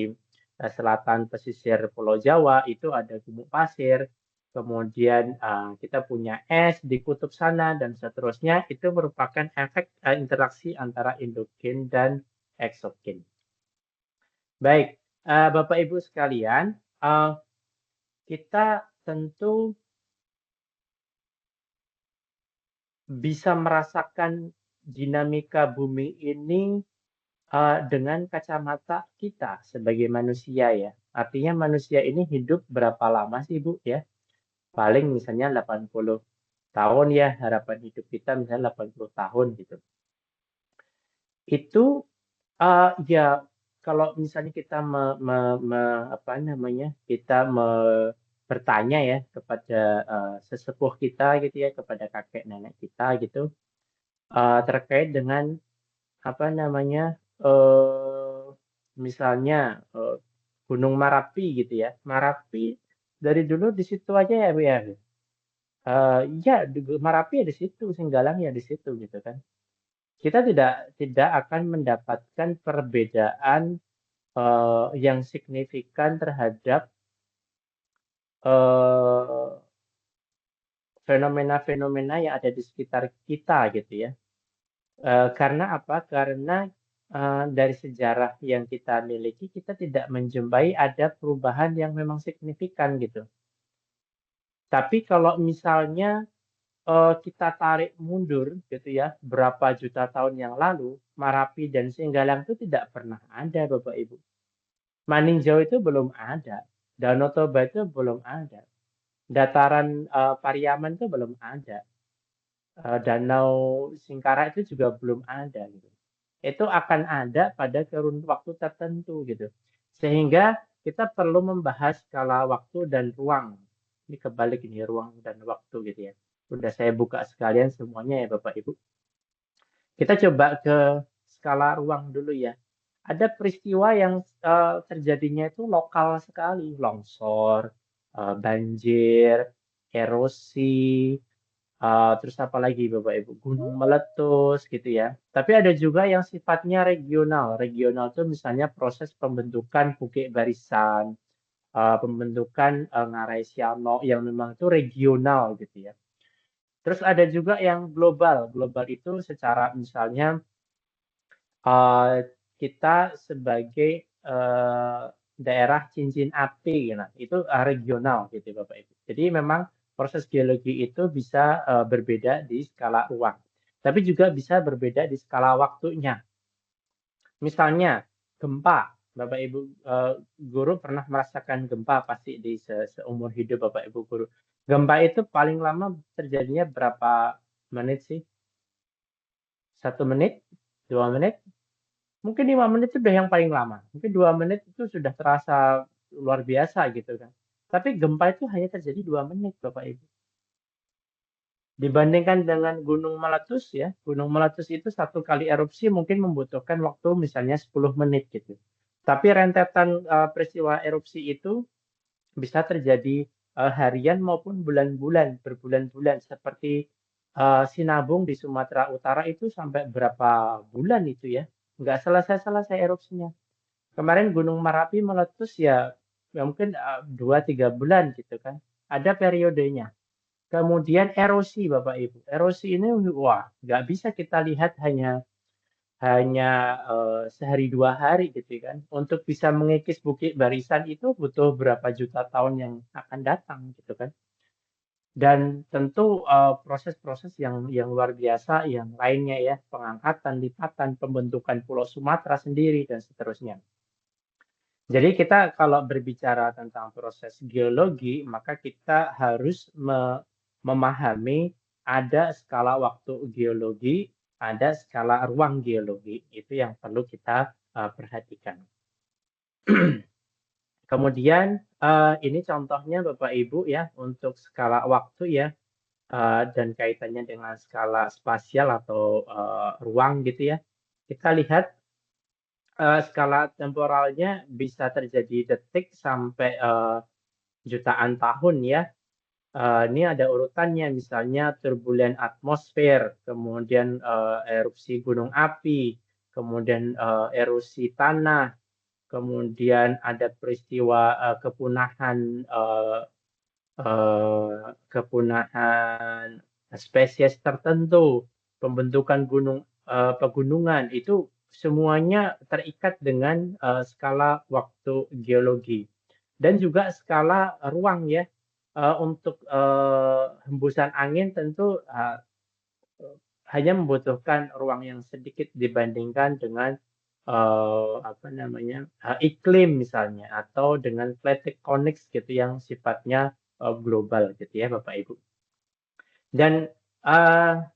selatan pesisir Pulau Jawa itu ada gumuk pasir, kemudian kita punya es di kutub sana dan seterusnya itu merupakan efek interaksi antara endogen dan eksogen. Baik, Bapak Ibu sekalian, kita tentu bisa merasakan dinamika bumi ini dengan kacamata kita sebagai manusia ya. Artinya manusia ini hidup berapa lama sih Bu ya? Paling misalnya 80 tahun ya harapan hidup kita misalnya 80 tahun gitu. Itu ya kalau misalnya kita apa namanya kita bertanya ya kepada sesepuh kita gitu ya, kepada kakek nenek kita gitu, terkait dengan apa namanya, misalnya, Gunung Merapi gitu ya. Merapi dari dulu di situ aja ya, Bu, ya? Iya, Merapi ya di situ, Singgalang ya di situ gitu kan. Kita tidak akan mendapatkan perbedaan, yang signifikan terhadap, eee, fenomena-fenomena yang ada di sekitar kita gitu ya. Karena apa? Karena, dari sejarah yang kita miliki, kita tidak menjumpai ada perubahan yang memang signifikan gitu. Tapi kalau misalnya, kita tarik mundur gitu ya, berapa juta tahun yang lalu, Marapi dan Singgalang itu tidak pernah ada Bapak Ibu. Maninjau itu belum ada, Danau Toba itu belum ada, dataran, Pariaman itu belum ada, Danau Singkara itu juga belum ada gitu. Itu akan ada pada kurun waktu tertentu gitu. Sehingga kita perlu membahas skala waktu dan ruang. Ini kebalik ini ruang dan waktu gitu ya. Udah saya buka sekalian semuanya ya Bapak Ibu. Kita coba ke skala ruang dulu ya. Ada peristiwa yang terjadinya itu lokal sekali, longsor, banjir, erosi, terus apa lagi Bapak Ibu, gunung meletus gitu ya. Tapi ada juga yang sifatnya regional. Regional itu misalnya proses pembentukan bukit barisan, pembentukan ngarai Siano yang memang itu regional gitu ya. Terus ada juga yang global. Global itu secara misalnya kita sebagai daerah cincin api, nah, itu regional gitu Bapak Ibu. Jadi memang proses geologi itu bisa berbeda di skala ruang, tapi juga bisa berbeda di skala waktunya. Misalnya gempa, Bapak Ibu guru pernah merasakan gempa pasti di seumur hidup Bapak Ibu guru. Gempa itu paling lama terjadinya berapa menit sih? 1 menit, 2 menit? Mungkin 5 menit itu udah yang paling lama. Mungkin 2 menit itu sudah terasa luar biasa gitu kan. Tapi gempa itu hanya terjadi 2 menit Bapak Ibu. Dibandingkan dengan gunung meletus ya, gunung meletus itu 1 kali erupsi mungkin membutuhkan waktu misalnya 10 menit gitu. Tapi rentetan peristiwa erupsi itu bisa terjadi harian maupun bulan-bulan, berbulan-bulan seperti Sinabung di Sumatera Utara itu sampai berapa bulan itu ya, nggak selesai-selesai erupsinya. Kemarin Gunung Merapi meletus ya, ya mungkin 2-3 bulan gitu kan. Ada periodenya. Kemudian erosi Bapak Ibu. Erosi ini wah nggak bisa kita lihat hanya hanya sehari 2 hari gitu kan. Untuk bisa mengikis bukit barisan itu butuh berapa juta tahun yang akan datang gitu kan. Dan tentu proses-proses yang luar biasa yang lainnya ya, pengangkatan, lipatan, pembentukan Pulau Sumatera sendiri dan seterusnya. Jadi kita kalau berbicara tentang proses geologi, maka kita harus memahami ada skala waktu geologi, ada skala ruang geologi. Itu yang perlu kita perhatikan. Kemudian ini contohnya Bapak Ibu ya untuk skala waktu ya dan kaitannya dengan skala spasial atau ruang gitu ya. Kita lihat skala temporalnya bisa terjadi detik sampai jutaan tahun ya. Ini ada urutannya misalnya turbulen atmosfer, kemudian erupsi gunung api, kemudian erosi tanah, kemudian ada peristiwa kepunahan spesies tertentu, pembentukan pegunungan itu semuanya terikat dengan skala waktu geologi dan juga skala ruang ya. Untuk hembusan angin tentu hanya membutuhkan ruang yang sedikit dibandingkan dengan apa namanya iklim misalnya atau dengan plate tectonics gitu yang sifatnya global gitu ya Bapak Ibu. Dan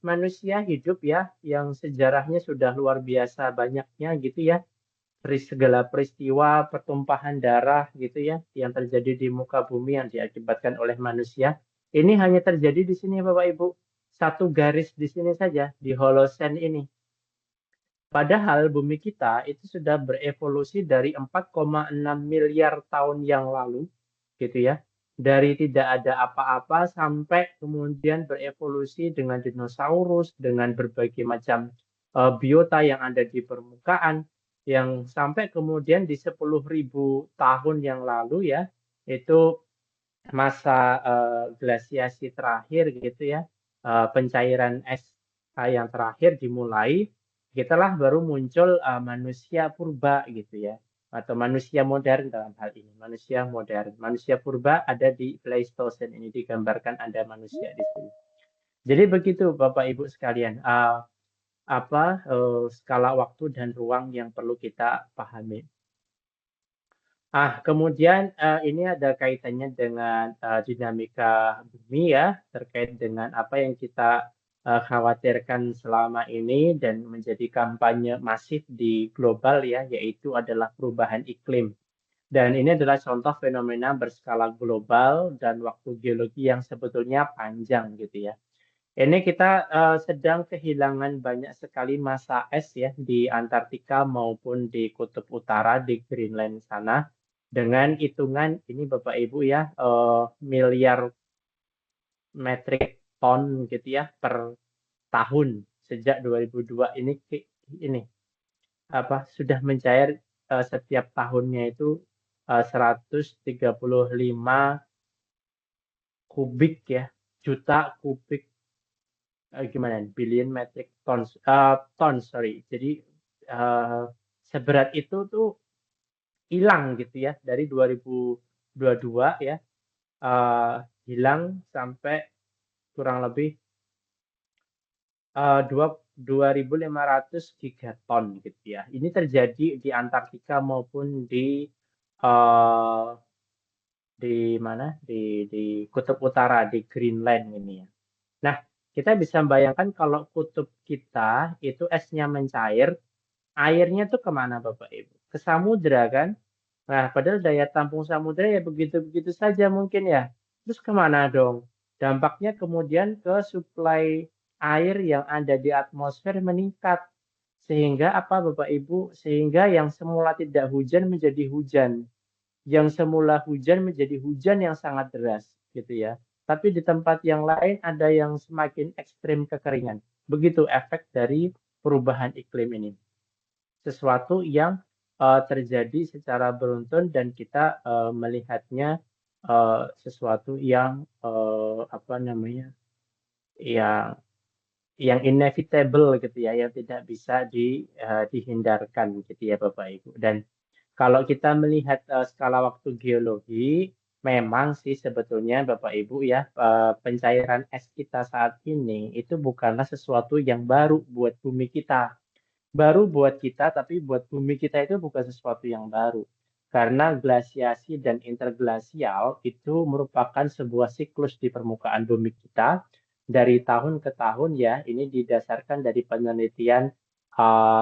manusia hidup ya yang sejarahnya sudah luar biasa banyaknya gitu ya. segala peristiwa pertumpahan darah gitu ya yang terjadi di muka bumi yang diakibatkan oleh manusia. Ini hanya terjadi di sini Bapak Ibu. Satu garis di sini saja di Holocene ini. Padahal bumi kita itu sudah berevolusi dari 4,6 miliar tahun yang lalu, gitu ya. Dari tidak ada apa-apa sampai kemudian berevolusi dengan dinosaurus, dengan berbagai macam biota yang ada di permukaan, yang sampai kemudian di 10.000 tahun yang lalu ya, itu masa glasiasi terakhir gitu ya, pencairan es yang terakhir dimulai, gitulah baru muncul manusia purba gitu ya, atau manusia modern dalam hal ini, manusia modern. Manusia purba ada di Pleistocene ini digambarkan ada manusia di sini. Jadi begitu Bapak Ibu sekalian, skala waktu dan ruang yang perlu kita pahami. Kemudian ini ada kaitannya dengan dinamika bumi ya, terkait dengan apa yang kita khawatirkan selama ini dan menjadi kampanye masif di global ya, yaitu adalah perubahan iklim. Dan ini adalah contoh fenomena berskala global dan waktu geologi yang sebetulnya panjang gitu ya. Ini kita sedang kehilangan banyak sekali masa es ya di Antartika maupun di Kutub Utara di Greenland sana dengan hitungan ini Bapak Ibu ya miliar metrik ton gitu ya per tahun sejak 2002 ini sudah mencair setiap tahunnya itu 135 kubik ya juta kubik gimana billion metric tons sorry jadi seberat itu tuh hilang gitu ya dari 2022 ya hilang sampai kurang lebih 2.500 gigaton gitu ya. Ini terjadi di Antartika maupun di mana di Kutub Utara di Greenland ini ya. Nah, kita bisa bayangkan kalau kutub kita itu esnya mencair, airnya tuh kemana Bapak Ibu? Ke samudra kan? Nah, padahal daya tampung samudra ya begitu-begitu saja mungkin ya. Terus kemana dong? Dampaknya kemudian ke suplai air yang ada di atmosfer meningkat. Sehingga apa Bapak Ibu? Sehingga yang semula tidak hujan menjadi hujan. Yang semula hujan menjadi hujan yang sangat deras gitu ya. Tapi di tempat yang lain ada yang semakin ekstrim kekeringan. Begitu efek dari perubahan iklim ini. Sesuatu yang terjadi secara beruntun dan kita melihatnya sesuatu yang yang inevitable gitu ya, yang tidak bisa dihindarkan gitu ya Bapak Ibu. Dan kalau kita melihat skala waktu geologi, memang sih sebetulnya Bapak Ibu ya, pencairan es kita saat ini itu bukanlah sesuatu yang baru buat bumi kita. Baru buat kita, tapi buat bumi kita itu bukan sesuatu yang baru. Karena glasiasi dan interglasial itu merupakan sebuah siklus di permukaan bumi kita dari tahun ke tahun ya. Ini didasarkan dari penelitian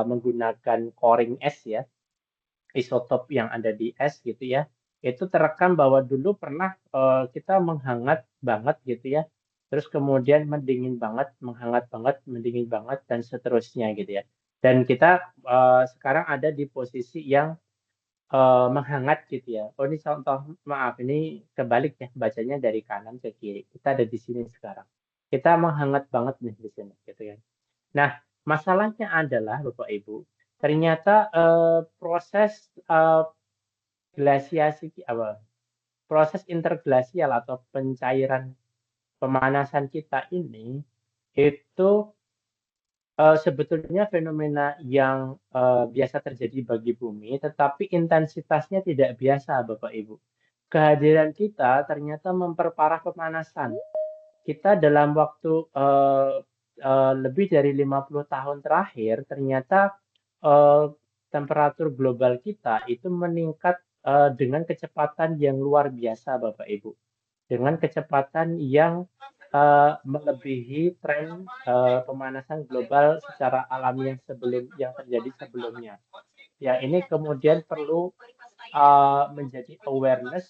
menggunakan coring es ya, isotop yang ada di es gitu ya. Itu terekam bahwa dulu pernah kita menghangat banget gitu ya. Terus kemudian mendingin banget, menghangat banget, mendingin banget dan seterusnya gitu ya. Dan kita sekarang ada di posisi yang menghangat gitu ya. Oh ini contoh, maaf ini kebalik ya bacanya dari kanan ke kiri. Kita ada di sini sekarang. Kita menghangat banget nih di sini gitu ya. Nah, masalahnya adalah Bapak Ibu, ternyata proses glasiasi proses interglasial atau pencairan pemanasan kita ini itu sebetulnya fenomena yang biasa terjadi bagi bumi, tetapi intensitasnya tidak biasa, Bapak Ibu. Kehadiran kita ternyata memperparah pemanasan. Kita dalam waktu lebih dari 50 tahun terakhir, ternyata temperatur global kita itu meningkat dengan kecepatan yang luar biasa, Bapak Ibu. Dengan kecepatan yang melebihi tren pemanasan global secara alami yang terjadi sebelumnya. Yang ini kemudian perlu menjadi awareness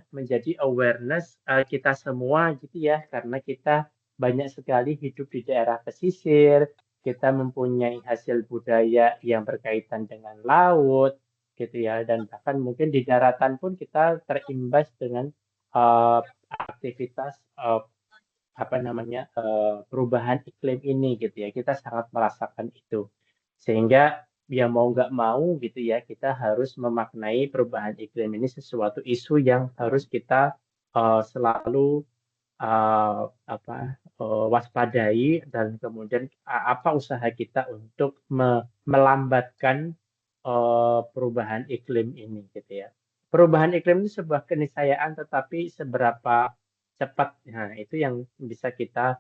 menjadi awareness kita semua gitu ya, karena kita banyak sekali hidup di daerah pesisir, kita mempunyai hasil budaya yang berkaitan dengan laut gitu ya, dan bahkan mungkin di daratan pun kita terimbas dengan aktivitas perubahan iklim ini gitu ya, kita sangat merasakan itu. Sehingga ya mau nggak mau gitu ya, kita harus memaknai perubahan iklim ini sesuatu isu yang harus kita selalu waspadai, dan kemudian apa usaha kita untuk melambatkan perubahan iklim ini gitu ya. Perubahan iklim itu sebuah keniscayaan, tetapi seberapa cepat, nah itu yang bisa kita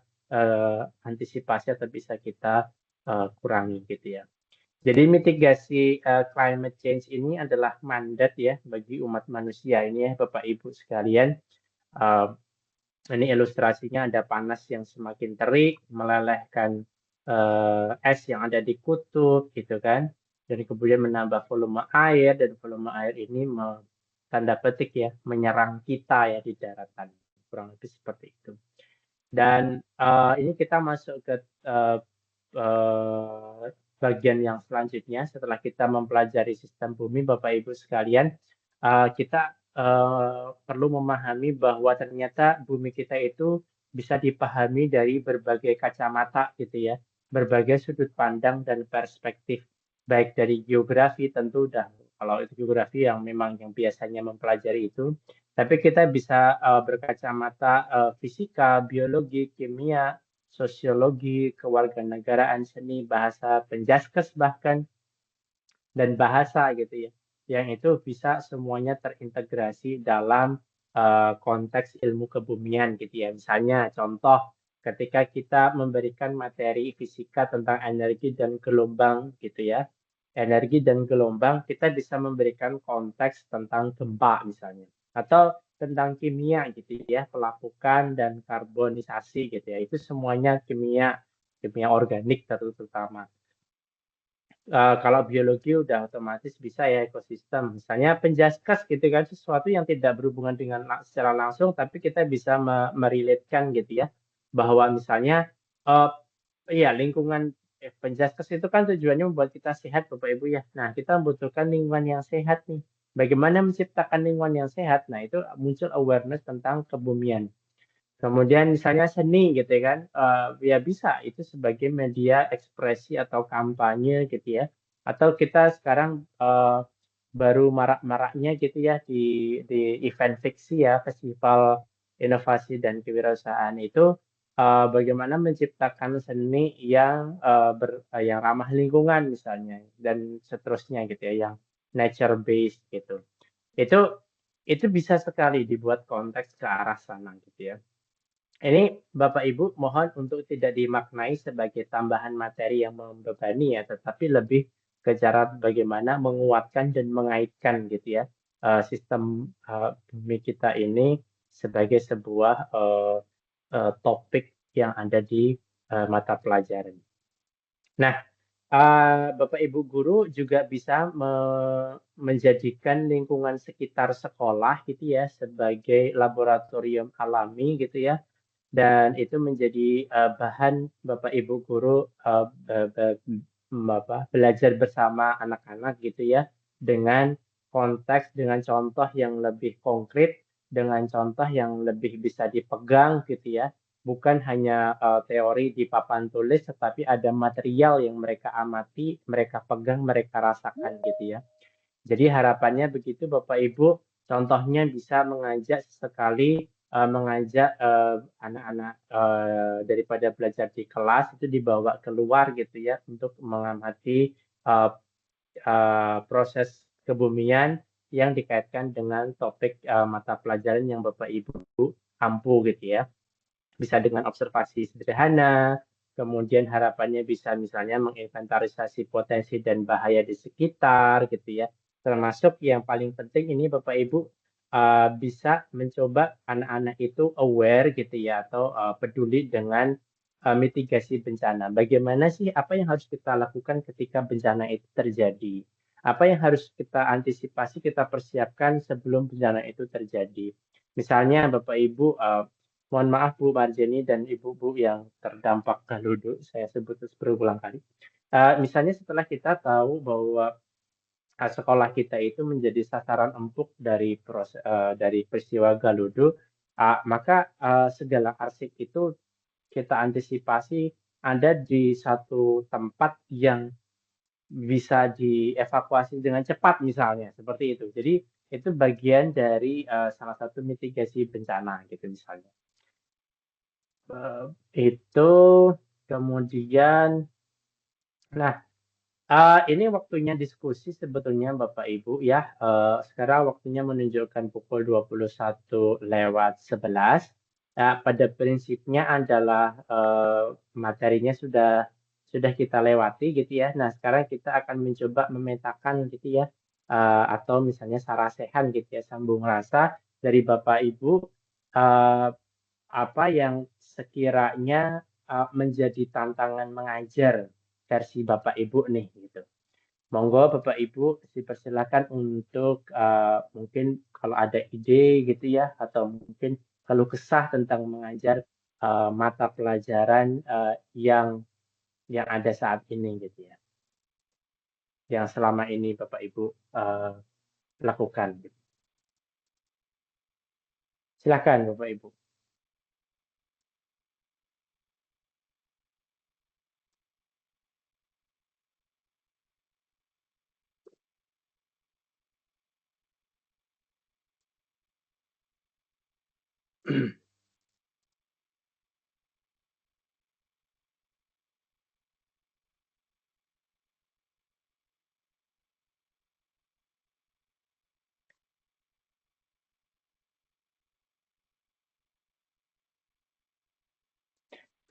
antisipasi atau bisa kita kurangi gitu ya. Jadi mitigasi climate change ini adalah mandat ya bagi umat manusia ini ya, Bapak Ibu sekalian. Uh, Ini ilustrasinya ada panas yang semakin terik, melelehkan es yang ada di kutub gitu kan. Dan kemudian menambah volume air, dan volume air ini tanda petik ya menyerang kita ya di daratan. Kurang lebih seperti itu. Dan ini kita masuk ke bagian yang selanjutnya. Setelah kita mempelajari sistem bumi, Bapak Ibu sekalian, kita perlu memahami bahwa ternyata bumi kita itu bisa dipahami dari berbagai kacamata gitu ya, berbagai sudut pandang dan perspektif, baik dari geografi tentu, dan kalau itu geografi yang memang yang biasanya mempelajari itu, tapi kita bisa berkacamata fisika, biologi, kimia, sosiologi, kewarganegaraan, seni, bahasa, penjaskes bahkan, dan bahasa gitu ya. Yang itu bisa semuanya terintegrasi dalam konteks ilmu kebumian gitu ya. Misalnya contoh ketika kita memberikan materi fisika tentang energi dan gelombang gitu ya. Energi dan gelombang, kita bisa memberikan konteks tentang gempa misalnya. Atau tentang kimia gitu ya, pelapukan dan karbonisasi gitu ya. Itu semuanya kimia organik terutama. Kalau biologi udah otomatis bisa ya ekosistem. Misalnya penjaskes gitu kan, sesuatu yang tidak berhubungan dengan secara langsung, tapi kita bisa merelatekan gitu ya, bahwa misalnya uh, iya lingkungan penjaskes itu kan tujuannya membuat kita sehat Bapak Ibu ya. Nah kita membutuhkan lingkungan yang sehat nih. Bagaimana menciptakan lingkungan yang sehat? Nah itu muncul awareness tentang kebumian. Kemudian misalnya seni gitu kan, ya bisa itu sebagai media ekspresi atau kampanye gitu ya. Atau kita sekarang baru marak-maraknya gitu ya di event fiksi ya, festival inovasi dan kewirausahaan itu bagaimana menciptakan seni yang yang ramah lingkungan misalnya, dan seterusnya gitu ya, yang nature based gitu. Itu bisa sekali dibuat konteks ke arah sana gitu ya. Ini Bapak Ibu mohon untuk tidak dimaknai sebagai tambahan materi yang membebani ya, tetapi lebih ke cara bagaimana menguatkan dan mengaitkan gitu ya sistem bumi kita ini sebagai sebuah topik yang ada di mata pelajaran. Nah, Bapak Ibu guru juga bisa menjadikan lingkungan sekitar sekolah gitu ya sebagai laboratorium alami gitu ya, dan itu menjadi bahan Bapak Ibu guru belajar bersama anak-anak gitu ya, dengan konteks, dengan contoh yang lebih konkret, dengan contoh yang lebih bisa dipegang gitu ya, bukan hanya teori di papan tulis, tetapi ada material yang mereka amati, mereka pegang, mereka rasakan gitu ya. Jadi harapannya begitu Bapak Ibu, contohnya bisa mengajak sekali mengajak anak-anak daripada belajar di kelas itu dibawa keluar gitu ya, untuk mengamati proses kebumian yang dikaitkan dengan topik mata pelajaran yang Bapak Ibu ampu gitu ya. Bisa dengan observasi sederhana, kemudian harapannya bisa misalnya menginventarisasi potensi dan bahaya di sekitar gitu ya. Termasuk yang paling penting ini Bapak Ibu bisa mencoba anak-anak itu aware gitu ya, atau peduli dengan mitigasi bencana. Bagaimana sih apa yang harus kita lakukan ketika bencana itu terjadi? Apa yang harus kita antisipasi, kita persiapkan sebelum bencana itu terjadi? Misalnya Bapak Ibu, mohon maaf Bu Marjeni dan Ibu-Bu yang terdampak Galudu, saya sebut berulang kali. Misalnya setelah kita tahu bahwa sekolah kita itu menjadi sasaran empuk dari peristiwa Galudu, maka segala arsip itu kita antisipasi ada di satu tempat yang bisa dievakuasi dengan cepat misalnya, seperti itu. Jadi itu bagian dari salah satu mitigasi bencana gitu misalnya. Itu kemudian, nah ini waktunya diskusi sebetulnya Bapak Ibu ya. Sekarang waktunya menunjukkan pukul 21:11. Pada prinsipnya adalah materinya sudah kita lewati gitu ya. Nah, sekarang kita akan mencoba memetakan gitu ya, atau misalnya sarasehan gitu ya, sambung rasa dari Bapak Ibu, eh, apa yang sekiranya menjadi tantangan mengajar versi Bapak Ibu nih gitu. Monggo Bapak Ibu dipersilakan untuk mungkin kalau ada ide gitu ya, atau mungkin kalau kesah tentang mengajar mata pelajaran yang ada saat ini gitu ya, yang selama ini Bapak Ibu lakukan. Gitu. Silakan Bapak Ibu.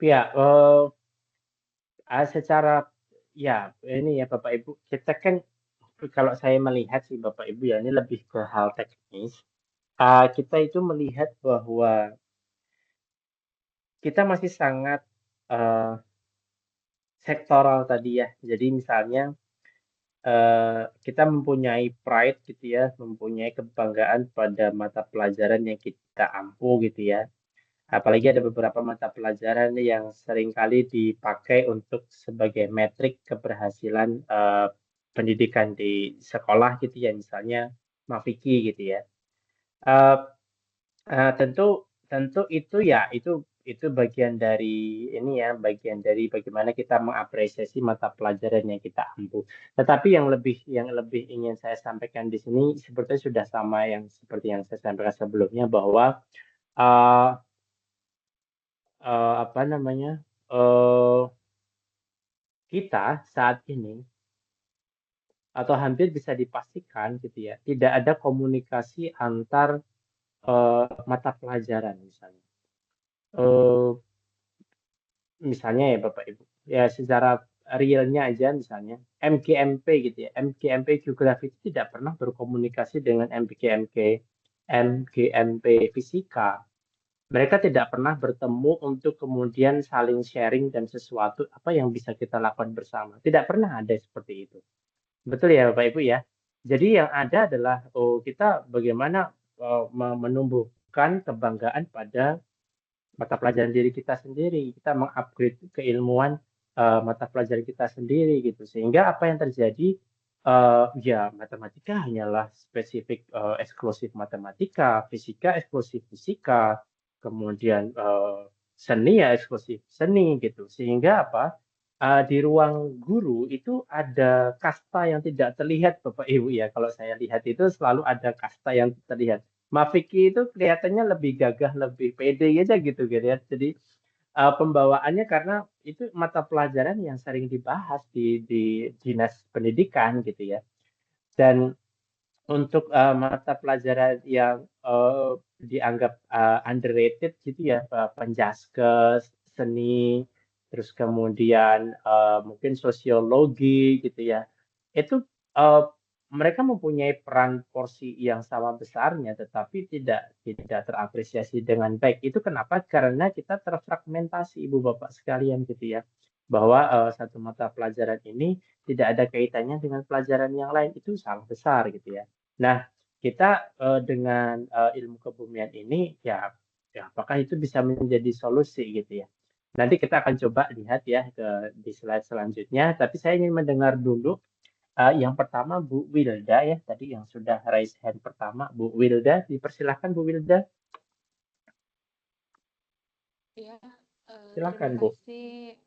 Ya, secara ya ini ya Bapak Ibu, kita kan kalau saya melihat sih Bapak Ibu ya ini lebih ke hal teknis. Kita itu melihat bahwa kita masih sangat uh, sektoral tadi ya. Jadi misalnya kita mempunyai pride gitu ya, mempunyai kebanggaan pada mata pelajaran yang kita ampu gitu ya. Apalagi ada beberapa mata pelajaran yang seringkali dipakai untuk sebagai metrik keberhasilan pendidikan di sekolah gitu ya, misalnya Mafiki gitu ya. Eh, tentu tentu itu ya itu bagian dari ini ya, bagian dari bagaimana kita mengapresiasi mata pelajaran yang kita ampu. Tetapi yang lebih ingin saya sampaikan di sini sepertinya sudah sama yang seperti yang saya sampaikan sebelumnya bahwa uh, apa namanya kita saat ini atau hampir bisa dipastikan gitu ya tidak ada komunikasi antar mata pelajaran misalnya. Eh, Misalnya ya Bapak Ibu, ya secara realnya aja misalnya MGMP gitu ya, MGMP geografi itu tidak pernah berkomunikasi dengan MGMP fisika. Mereka tidak pernah bertemu untuk kemudian saling sharing dan sesuatu apa yang bisa kita lakukan bersama. Tidak pernah ada seperti itu. Betul ya Bapak Ibu ya. Jadi yang ada adalah kita bagaimana menumbuhkan kebanggaan pada mata pelajaran diri kita sendiri, kita mengupgrade keilmuan mata pelajaran kita sendiri gitu. Sehingga apa yang terjadi ya matematika hanyalah spesifik eksklusif matematika, fisika eksklusif fisika, kemudian seni ya eksklusif seni gitu. Sehingga apa? Di ruang guru itu ada kasta yang tidak terlihat Bapak Ibu ya. Kalau saya lihat itu selalu ada kasta yang terlihat. Mafiki itu kelihatannya lebih gagah, lebih pede aja gitu ya. Jadi pembawaannya karena itu mata pelajaran yang sering dibahas di dinas pendidikan gitu ya. Dan untuk mata pelajaran yang dianggap underrated gitu ya, penjaskes, seni, terus kemudian mungkin sosiologi gitu ya, itu uh, mereka mempunyai peran porsi yang sama besarnya, tetapi tidak terapresiasi dengan baik. Itu kenapa? Karena kita terfragmentasi, Ibu Bapak sekalian gitu ya, bahwa satu mata pelajaran ini tidak ada kaitannya dengan pelajaran yang lain, itu sangat besar gitu ya. Nah, kita dengan ilmu kebumian ini ya, apakah itu bisa menjadi solusi gitu ya? Nanti kita akan coba lihat ya di slide selanjutnya, tapi saya ingin mendengar dulu yang pertama Bu Wilda ya, tadi yang sudah raise hand pertama, Bu Wilda, dipersilahkan Bu Wilda. Ya, terima Silakan Bu. kasih.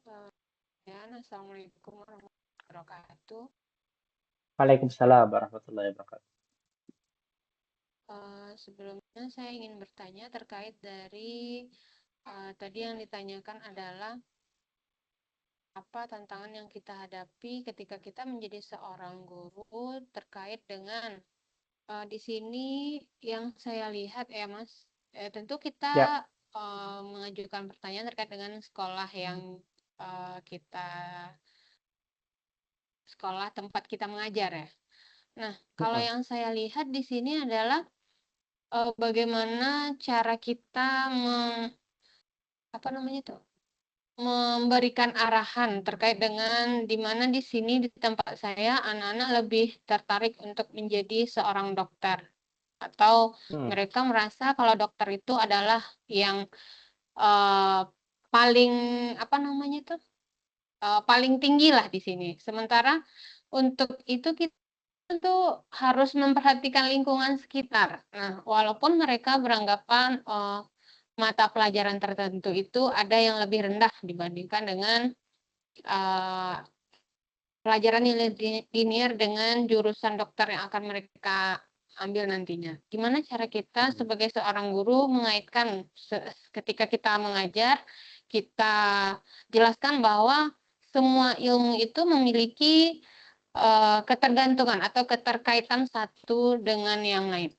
Assalamualaikum warahmatullahi wabarakatuh. Waalaikumsalam warahmatullahi wabarakatuh. Sebelumnya saya ingin bertanya terkait dari tadi yang ditanyakan adalah apa tantangan yang kita hadapi ketika kita menjadi seorang guru terkait dengan di sini yang saya lihat ya Mas, tentu kita Ya. mengajukan pertanyaan terkait dengan sekolah yang kita sekolah tempat kita mengajar ya. Nah, kalau yang saya lihat di sini adalah bagaimana cara kita memberikan arahan terkait dengan di mana di sini di tempat saya anak-anak lebih tertarik untuk menjadi seorang dokter atau mereka merasa kalau dokter itu adalah yang paling paling tinggi lah di sini. Sementara untuk itu kita tentu harus memperhatikan lingkungan sekitar. Nah, walaupun mereka beranggapan mata pelajaran tertentu itu ada yang lebih rendah dibandingkan dengan pelajaran linear dengan jurusan dokter yang akan mereka ambil nantinya. Gimana cara kita sebagai seorang guru mengaitkan ketika kita mengajar, kita jelaskan bahwa semua ilmu itu memiliki ketergantungan atau keterkaitan satu dengan yang lain.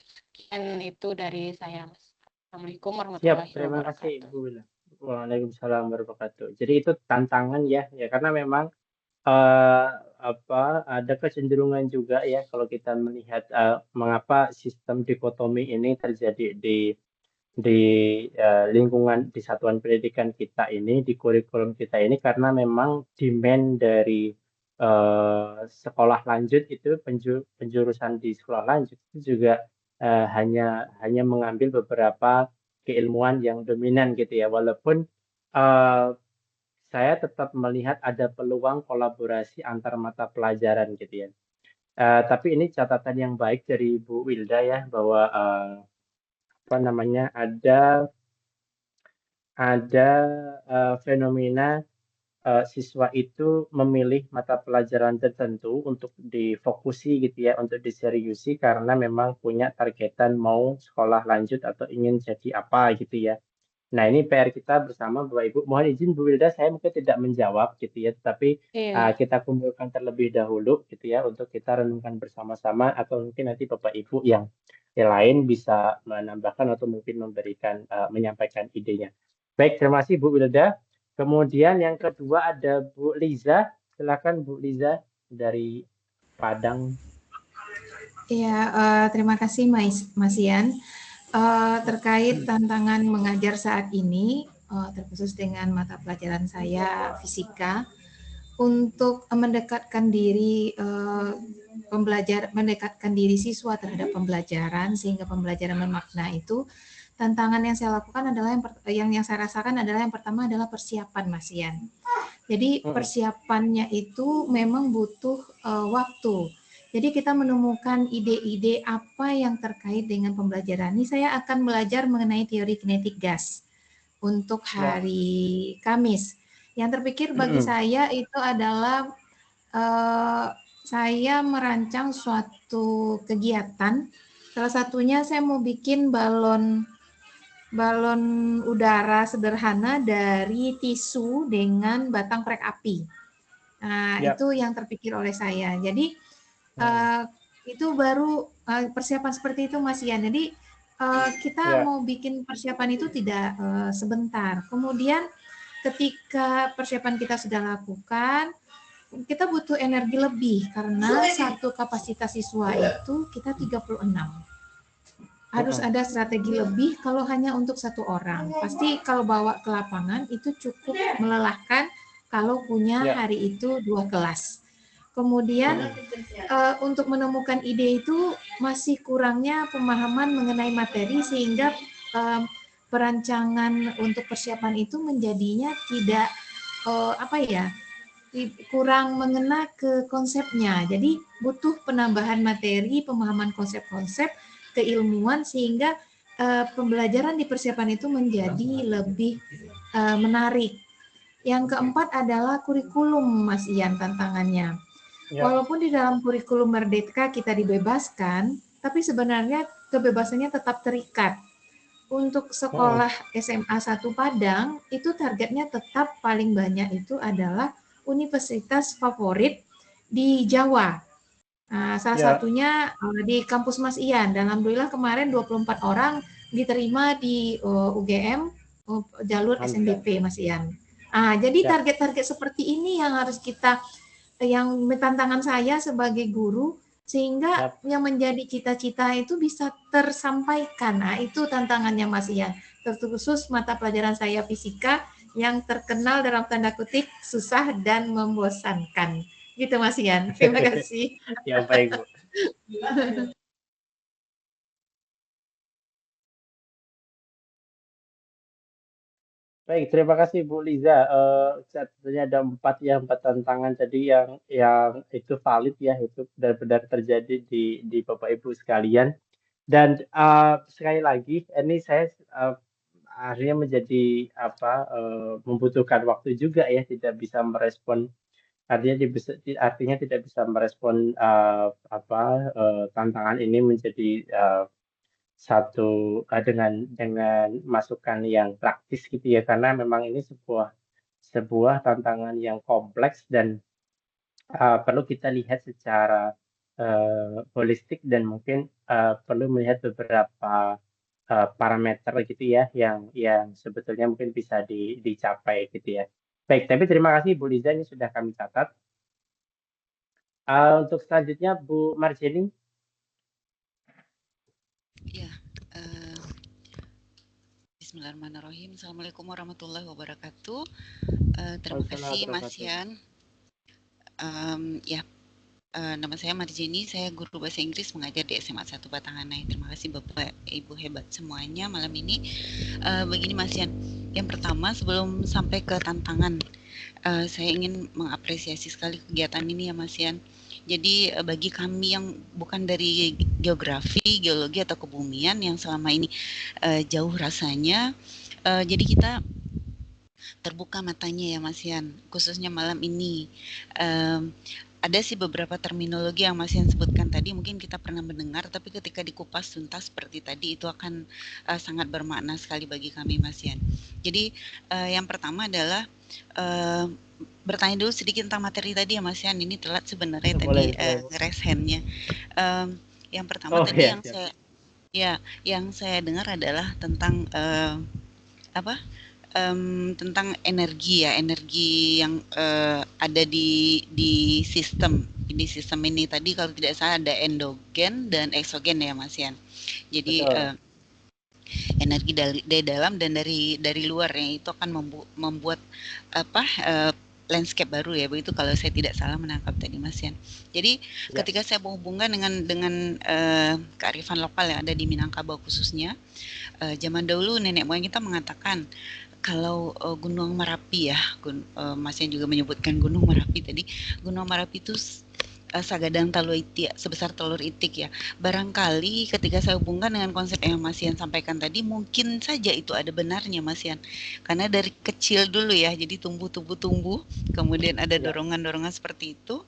Sekian itu dari saya, Mas. Assalamualaikum warahmatullahi Siap, terima kasih wabarakatuh. Bu Wilda. Waalaikumsalam warahmatullahi wabarakatuh. Jadi itu tantangan ya, karena memang ada kecenderungan juga ya kalau kita melihat mengapa sistem dikotomi ini terjadi di lingkungan di satuan pendidikan kita ini, di kurikulum kita ini, karena memang demand dari sekolah lanjut itu penjurusan di sekolah lanjut itu juga hanya mengambil beberapa keilmuan yang dominan gitu ya, walaupun saya tetap melihat ada peluang kolaborasi antar mata pelajaran gitu ya. Tapi ini catatan yang baik dari Bu Wilda ya, bahwa ada fenomena siswa itu memilih mata pelajaran tertentu untuk difokusi gitu ya, untuk diseriusi karena memang punya targetan mau sekolah lanjut atau ingin jadi apa gitu ya. Nah, ini PR kita bersama Bapak Ibu. Mohon izin Bu Wilda, saya mungkin tidak menjawab gitu ya, tapi kita kumpulkan terlebih dahulu gitu ya untuk kita renungkan bersama-sama, atau mungkin nanti Bapak Ibu yang lain bisa menambahkan atau mungkin memberikan menyampaikan idenya. Baik, terima kasih Bu Wilda. Kemudian yang kedua ada Bu Liza. Silakan Bu Liza dari Padang. Iya, terima kasih Mas Ian. Terkait tantangan mengajar saat ini, terkhusus dengan mata pelajaran saya fisika, untuk mendekatkan diri mendekatkan diri siswa terhadap pembelajaran sehingga pembelajaran bermakna itu, tantangan yang saya lakukan adalah yang saya rasakan adalah yang pertama adalah persiapan, Mas Ian. Jadi persiapannya itu memang butuh waktu. Jadi kita menemukan ide-ide apa yang terkait dengan pembelajaran. Ini saya akan belajar mengenai teori kinetik gas untuk hari Kamis. Yang terpikir bagi saya itu adalah saya merancang suatu kegiatan. Salah satunya saya mau bikin balon udara sederhana dari tisu dengan batang korek api. Nah, itu yang terpikir oleh saya. Jadi itu baru persiapan seperti itu, Mas Ian. Jadi kita mau bikin persiapan itu tidak sebentar. Kemudian ketika persiapan kita sudah lakukan, kita butuh energi lebih karena satu kapasitas siswa itu kita 36. Harus ada strategi lebih kalau hanya untuk satu orang. Pasti kalau bawa ke lapangan itu cukup melelahkan kalau punya hari itu 2 kelas. Kemudian untuk menemukan ide itu masih kurangnya pemahaman mengenai materi sehingga perancangan untuk persiapan itu menjadinya tidak kurang mengena ke konsepnya. Jadi butuh penambahan materi, pemahaman konsep-konsep, keilmuan sehingga pembelajaran di persiapan itu menjadi lebih menarik. Yang keempat adalah kurikulum, Mas Ian, tantangannya. Walaupun di dalam kurikulum Merdeka kita dibebaskan, tapi sebenarnya kebebasannya tetap terikat. Untuk sekolah SMA 1 Padang, itu targetnya tetap paling banyak itu adalah universitas favorit di Jawa. Salah satunya di kampus Mas Ian. Dan alhamdulillah kemarin 24 orang diterima di UGM jalur SNBP Mas Ian. Jadi target-target seperti ini yang harus kita, yang tantangan saya sebagai guru, sehingga yang menjadi cita-cita itu bisa tersampaikan. Itu tantangannya Mas Ian. Terkhusus mata pelajaran saya fisika yang terkenal dalam tanda kutip susah dan membosankan. Gitu Mas Ian. Terima kasih. Ya, baik, Bu. Baik, terima kasih Bu Liza. Tentunya ada 4 tantangan tadi yang itu valid ya, itu benar-benar terjadi di Bapak Ibu sekalian. Dan sekali lagi, ini saya akhirnya menjadi membutuhkan waktu juga ya, tidak bisa merespon, artinya tidak bisa merespon tantangan ini menjadi dengan masukan yang praktis gitu ya, karena memang ini sebuah tantangan yang kompleks dan perlu kita lihat secara holistik dan mungkin perlu melihat beberapa parameter gitu ya yang sebetulnya mungkin bisa dicapai gitu ya. Baik, tapi terima kasih Bu Liza, ini sudah kami catat. Untuk selanjutnya Bu Marjeni. Ya, Bismillahirrahmanirrahim. Assalamualaikum warahmatullahi wabarakatuh. Terima kasih Mas Yan. Nama saya Marjeni, saya guru bahasa Inggris mengajar di SMA 1 Batanganai. Terima kasih Bapak Ibu hebat semuanya malam ini. Begini Mas Yan, yang pertama sebelum sampai ke tantangan, saya ingin mengapresiasi sekali kegiatan ini ya Mas Yan. Jadi bagi kami yang bukan dari geografi, geologi atau kebumian yang selama ini jauh rasanya, jadi kita terbuka matanya ya Mas Yan, khususnya malam ini. Ada sih beberapa terminologi yang Mas Yan sebutkan tadi, mungkin kita pernah mendengar, tapi ketika dikupas tuntas seperti tadi itu akan sangat bermakna sekali bagi kami Mas Yan. Jadi yang pertama adalah bertanya dulu sedikit tentang materi tadi ya Mas Yan, ini telat sebenarnya tadi nge-raise hand-nya. Yang pertama yang saya dengar adalah tentang tentang energi ya, energi yang ada di sistem ini tadi kalau tidak salah ada endogen dan eksogen ya Mas Yan. Jadi energi dari dalam dan dari luar yang itu akan membuat landscape baru ya, begitu kalau saya tidak salah menangkap tadi Mas Yan. Jadi ketika saya menghubungkan dengan kearifan lokal yang ada di Minangkabau khususnya, zaman dahulu nenek moyang kita mengatakan kalau Gunung Merapi ya, Mas Yan juga menyebutkan Gunung Merapi tadi, Gunung Merapi itu sagadang talu itik, sebesar telur itik ya. Barangkali ketika saya hubungkan dengan konsep yang Mas Yan sampaikan tadi, mungkin saja itu ada benarnya Mas Yan. Karena dari kecil dulu ya, jadi tumbuh, kemudian ada dorongan-dorongan seperti itu.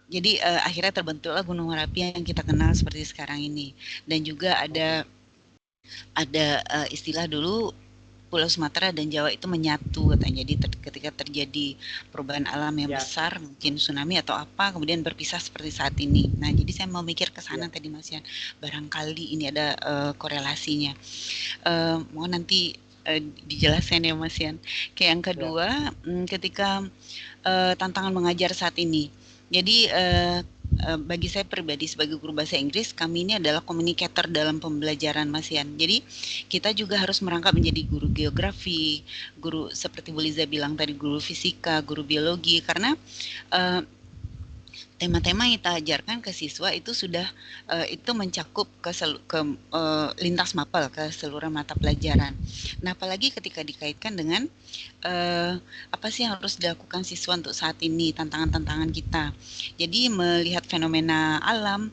Jadi akhirnya terbentuklah Gunung Merapi yang kita kenal seperti sekarang ini. Dan juga ada istilah dulu Pulau Sumatera dan Jawa itu menyatu katanya. Jadi ketika terjadi perubahan alam yang besar, mungkin tsunami atau apa, kemudian berpisah seperti saat ini. Nah, jadi saya mau mikir ke sana tadi Mas Yan. Barangkali ini ada korelasinya. Mohon nanti dijelaskan ya Mas Yan. Kayak yang Ya. kedua, ketika tantangan mengajar saat ini. Jadi bagi saya pribadi sebagai guru bahasa Inggris, kami ini adalah communicator dalam pembelajaran Mas Yan. Jadi kita juga harus merangkap menjadi guru geografi, guru seperti Bu Liza bilang tadi, guru fisika, guru biologi, karena tema-tema yang kita ajarkan ke siswa itu sudah itu mencakup ke lintas mapel ke seluruh mata pelajaran. Nah, apalagi ketika dikaitkan dengan apa sih yang harus dilakukan siswa untuk saat ini, tantangan-tantangan kita. Jadi melihat fenomena alam,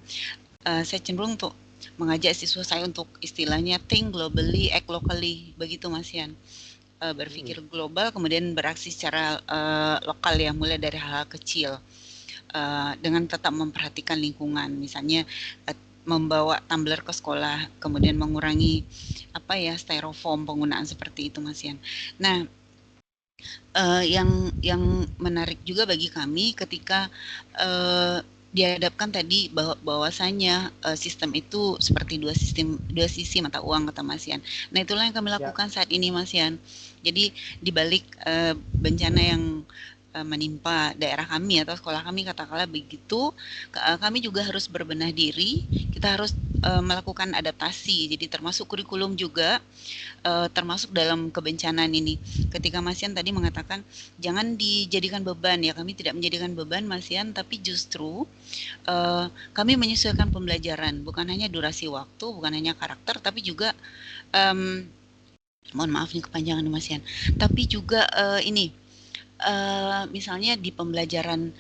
saya cenderung untuk mengajak siswa saya untuk istilahnya think globally, act locally, begitu Mas Yan. Berpikir global, kemudian beraksi secara lokal ya, mulai dari hal-hal kecil. Dengan tetap memperhatikan lingkungan, misalnya membawa tumbler ke sekolah, kemudian mengurangi styrofoam penggunaan seperti itu Mas Yan. Nah, yang menarik juga bagi kami ketika dihadapkan tadi bahwasanya sistem itu seperti dua sisi mata uang kata Mas Yan. Nah, itulah yang kami lakukan saat ini Mas Yan. Jadi di balik bencana yang menimpa daerah kami atau sekolah kami katakanlah begitu, kami juga harus berbenah diri, kita harus melakukan adaptasi, jadi termasuk kurikulum juga, termasuk dalam kebencanaan ini. Ketika Mas Yan tadi mengatakan jangan dijadikan beban, ya kami tidak menjadikan beban Mas Yan, tapi justru kami menyesuaikan pembelajaran, bukan hanya durasi waktu, bukan hanya karakter, tapi juga mohon maaf nih kepanjangan Mas Yan, tapi juga misalnya di pembelajaran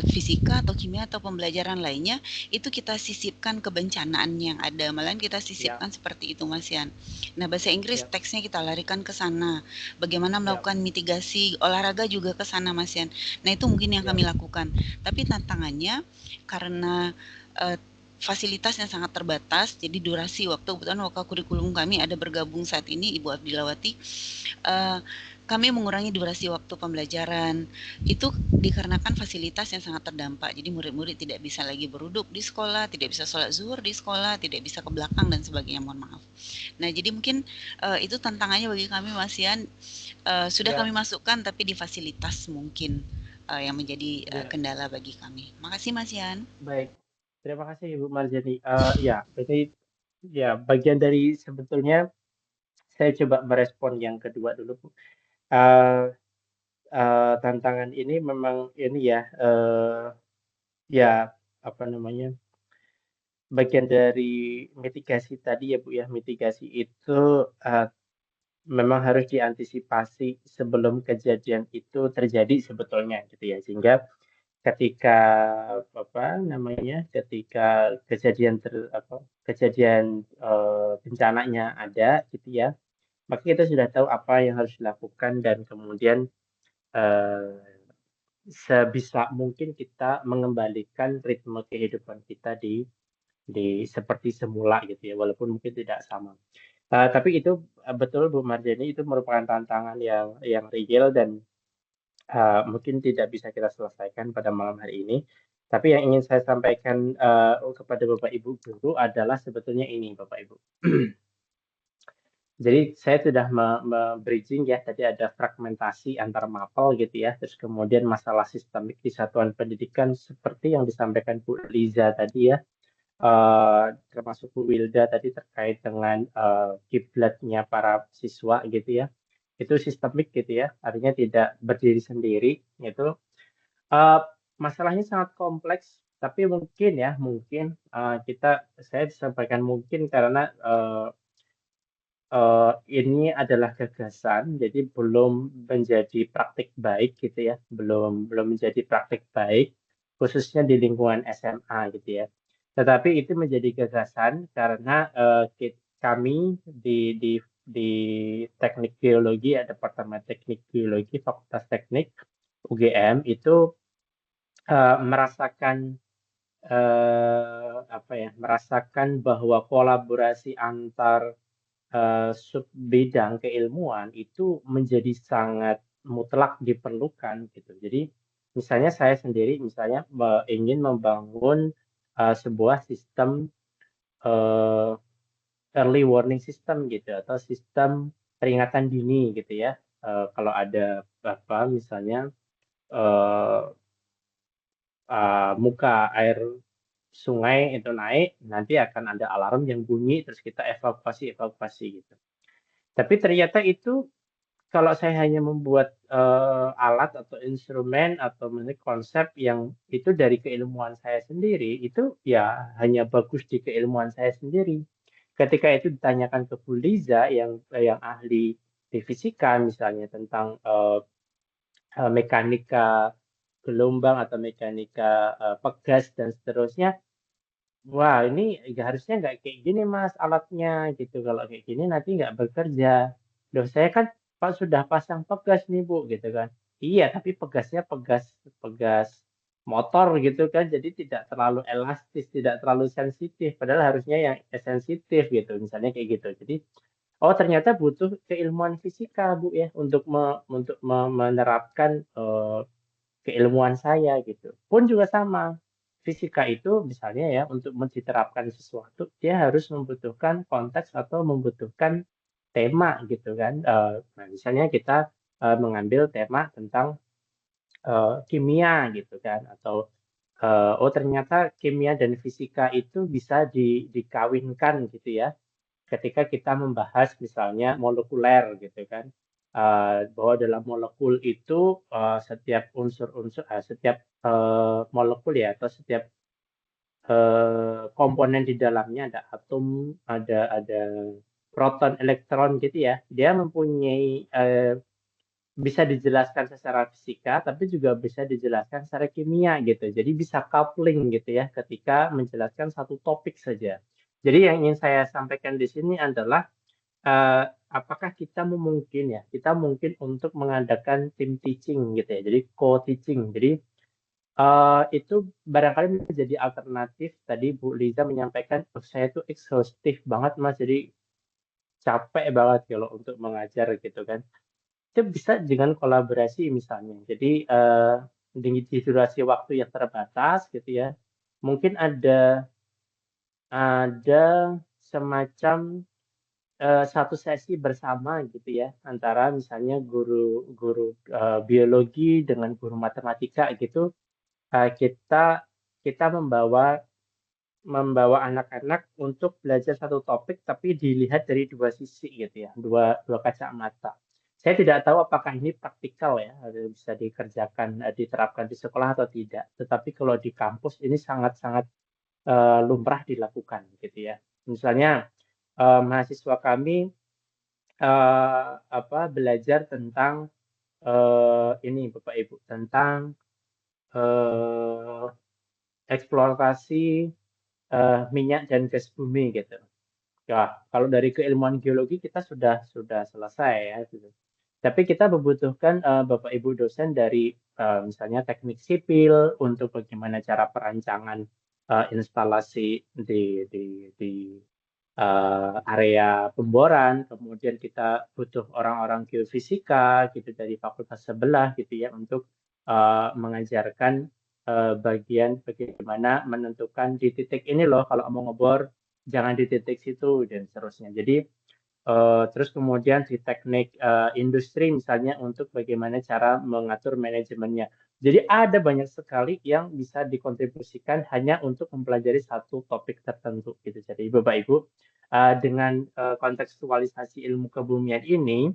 fisika atau kimia atau pembelajaran lainnya, itu kita sisipkan kebencanaan yang ada, malahan kita sisipkan seperti itu Mas Yan. Nah, bahasa Inggris teksnya kita larikan ke sana, bagaimana melakukan mitigasi, olahraga juga ke sana Mas Yan. Nah, itu mungkin yang kami lakukan, tapi tantangannya karena fasilitas yang sangat terbatas, jadi durasi waktu, kebetulan wakil kurikulum kami ada bergabung saat ini Ibu Abdilawati, kami mengurangi durasi waktu pembelajaran itu dikarenakan fasilitas yang sangat terdampak. Jadi murid-murid tidak bisa lagi beruduk di sekolah, tidak bisa sholat zuhur di sekolah, tidak bisa ke belakang dan sebagainya, mohon maaf. Nah, jadi mungkin itu tantangannya bagi kami Mas Yan, sudah kami masukkan tapi di fasilitas mungkin yang menjadi kendala bagi kami. Makasih Mas Yan. Baik, terima kasih Ibu Marjani. Ya, ini ya bagian dari sebetulnya saya coba merespon yang kedua dulu Bu. Tantangan ini memang ini ya, ya apa namanya, bagian dari mitigasi tadi ya Bu ya, mitigasi itu memang harus diantisipasi sebelum kejadian itu terjadi sebetulnya gitu ya, sehingga ketika ketika kejadian bencananya ada gitu ya, maka kita sudah tahu apa yang harus dilakukan dan kemudian sebisa mungkin kita mengembalikan ritme kehidupan kita di seperti semula gitu ya, walaupun mungkin tidak sama. Tapi itu betul Bu Marjani, itu merupakan tantangan yang real dan mungkin tidak bisa kita selesaikan pada malam hari ini. Tapi yang ingin saya sampaikan kepada Bapak Ibu guru adalah sebetulnya ini Bapak Ibu. Jadi saya sudah bridging ya, tadi ada fragmentasi antar mapel gitu ya, terus kemudian masalah sistemik di satuan pendidikan seperti yang disampaikan Bu Liza tadi ya, termasuk Bu Wilda tadi terkait dengan kiblatnya para siswa gitu ya, itu sistemik gitu ya, artinya tidak berdiri sendiri gitu. Masalahnya sangat kompleks, tapi mungkin saya sampaikan mungkin karena ini adalah gagasan, jadi belum menjadi praktik baik gitu ya, belum menjadi praktik baik, khususnya di lingkungan SMA gitu ya. Tetapi itu menjadi gagasan karena kami di Teknik Geologi, Departemen Teknik Geologi, Fakultas Teknik UGM itu merasakan bahwa kolaborasi antar sub bidang keilmuan itu menjadi sangat mutlak diperlukan gitu. Jadi misalnya saya sendiri ingin membangun sebuah sistem early warning system gitu atau sistem peringatan dini gitu ya. Kalau ada apa misalnya muka air sungai itu naik, nanti akan ada alarm yang bunyi terus kita evakuasi gitu. Tapi ternyata itu kalau saya hanya membuat alat atau instrumen atau konsep yang itu dari keilmuan saya sendiri, itu ya hanya bagus di keilmuan saya sendiri. Ketika itu ditanyakan ke Bu Liza yang ahli di fisika misalnya tentang mekanika gelombang atau mekanika pegas dan seterusnya, wah ini harusnya nggak kayak gini Mas alatnya gitu. Kalau kayak gini nanti nggak bekerja. Loh saya kan Pak sudah pasang pegas nih Bu gitu kan. Iya tapi pegasnya pegas pegas motor gitu kan. Jadi tidak terlalu elastis, tidak terlalu sensitif. Padahal harusnya yang sensitif gitu. Misalnya kayak gitu. Jadi oh ternyata butuh keilmuan fisika Bu ya untuk menerapkan keilmuan saya gitu. Pun juga sama. Fisika itu misalnya ya untuk diterapkan sesuatu dia harus membutuhkan konteks atau membutuhkan tema gitu kan. Nah, misalnya kita mengambil tema tentang kimia gitu kan atau oh ternyata kimia dan fisika itu bisa dikawinkan gitu ya ketika kita membahas misalnya molekuler gitu kan. Bahwa dalam molekul itu setiap unsur-unsur setiap molekul ya atau setiap komponen di dalamnya ada atom, ada proton, elektron gitu ya. Dia mempunyai bisa dijelaskan secara fisika, tapi juga bisa dijelaskan secara kimia gitu. Jadi bisa coupling gitu ya ketika menjelaskan satu topik saja. Jadi yang ingin saya sampaikan di sini adalah apakah kita kita mungkin untuk mengadakan tim teaching gitu ya, jadi co-teaching. Jadi itu barangkali menjadi alternatif. Tadi Bu Liza menyampaikan, "Oh, saya tuh exhaustif banget Mas, jadi capek banget kalau untuk mengajar gitu kan." Itu bisa dengan kolaborasi misalnya. Jadi di durasi waktu yang terbatas gitu ya, mungkin ada semacam satu sesi bersama gitu ya antara misalnya guru guru biologi dengan guru matematika gitu. Kita kita membawa anak-anak untuk belajar satu topik tapi dilihat dari dua sisi gitu ya, dua dua kacamata. Saya tidak tahu apakah ini praktikal ya, bisa dikerjakan, diterapkan di sekolah atau tidak. Tetapi kalau di kampus ini sangat-sangat lumrah dilakukan gitu ya. Misalnya mahasiswa kami belajar tentang ini Bapak Ibu tentang eksplorasi minyak dan gas bumi gitu. Ya, kalau dari keilmuan geologi kita sudah selesai ya gitu. Tapi kita membutuhkan Bapak Ibu dosen dari misalnya teknik sipil untuk bagaimana cara perancangan instalasi di area pemboran, kemudian kita butuh orang-orang geofisika gitu dari fakultas sebelah gitu ya untuk mengajarkan bagian bagaimana menentukan di titik ini loh kalau mau ngebor jangan di titik situ dan seterusnya. Jadi terus kemudian di teknik industri misalnya untuk bagaimana cara mengatur manajemennya. Jadi ada banyak sekali yang bisa dikontribusikan hanya untuk mempelajari satu topik tertentu gitu. Jadi Bapak Ibu dengan kontekstualisasi ilmu kebumian ini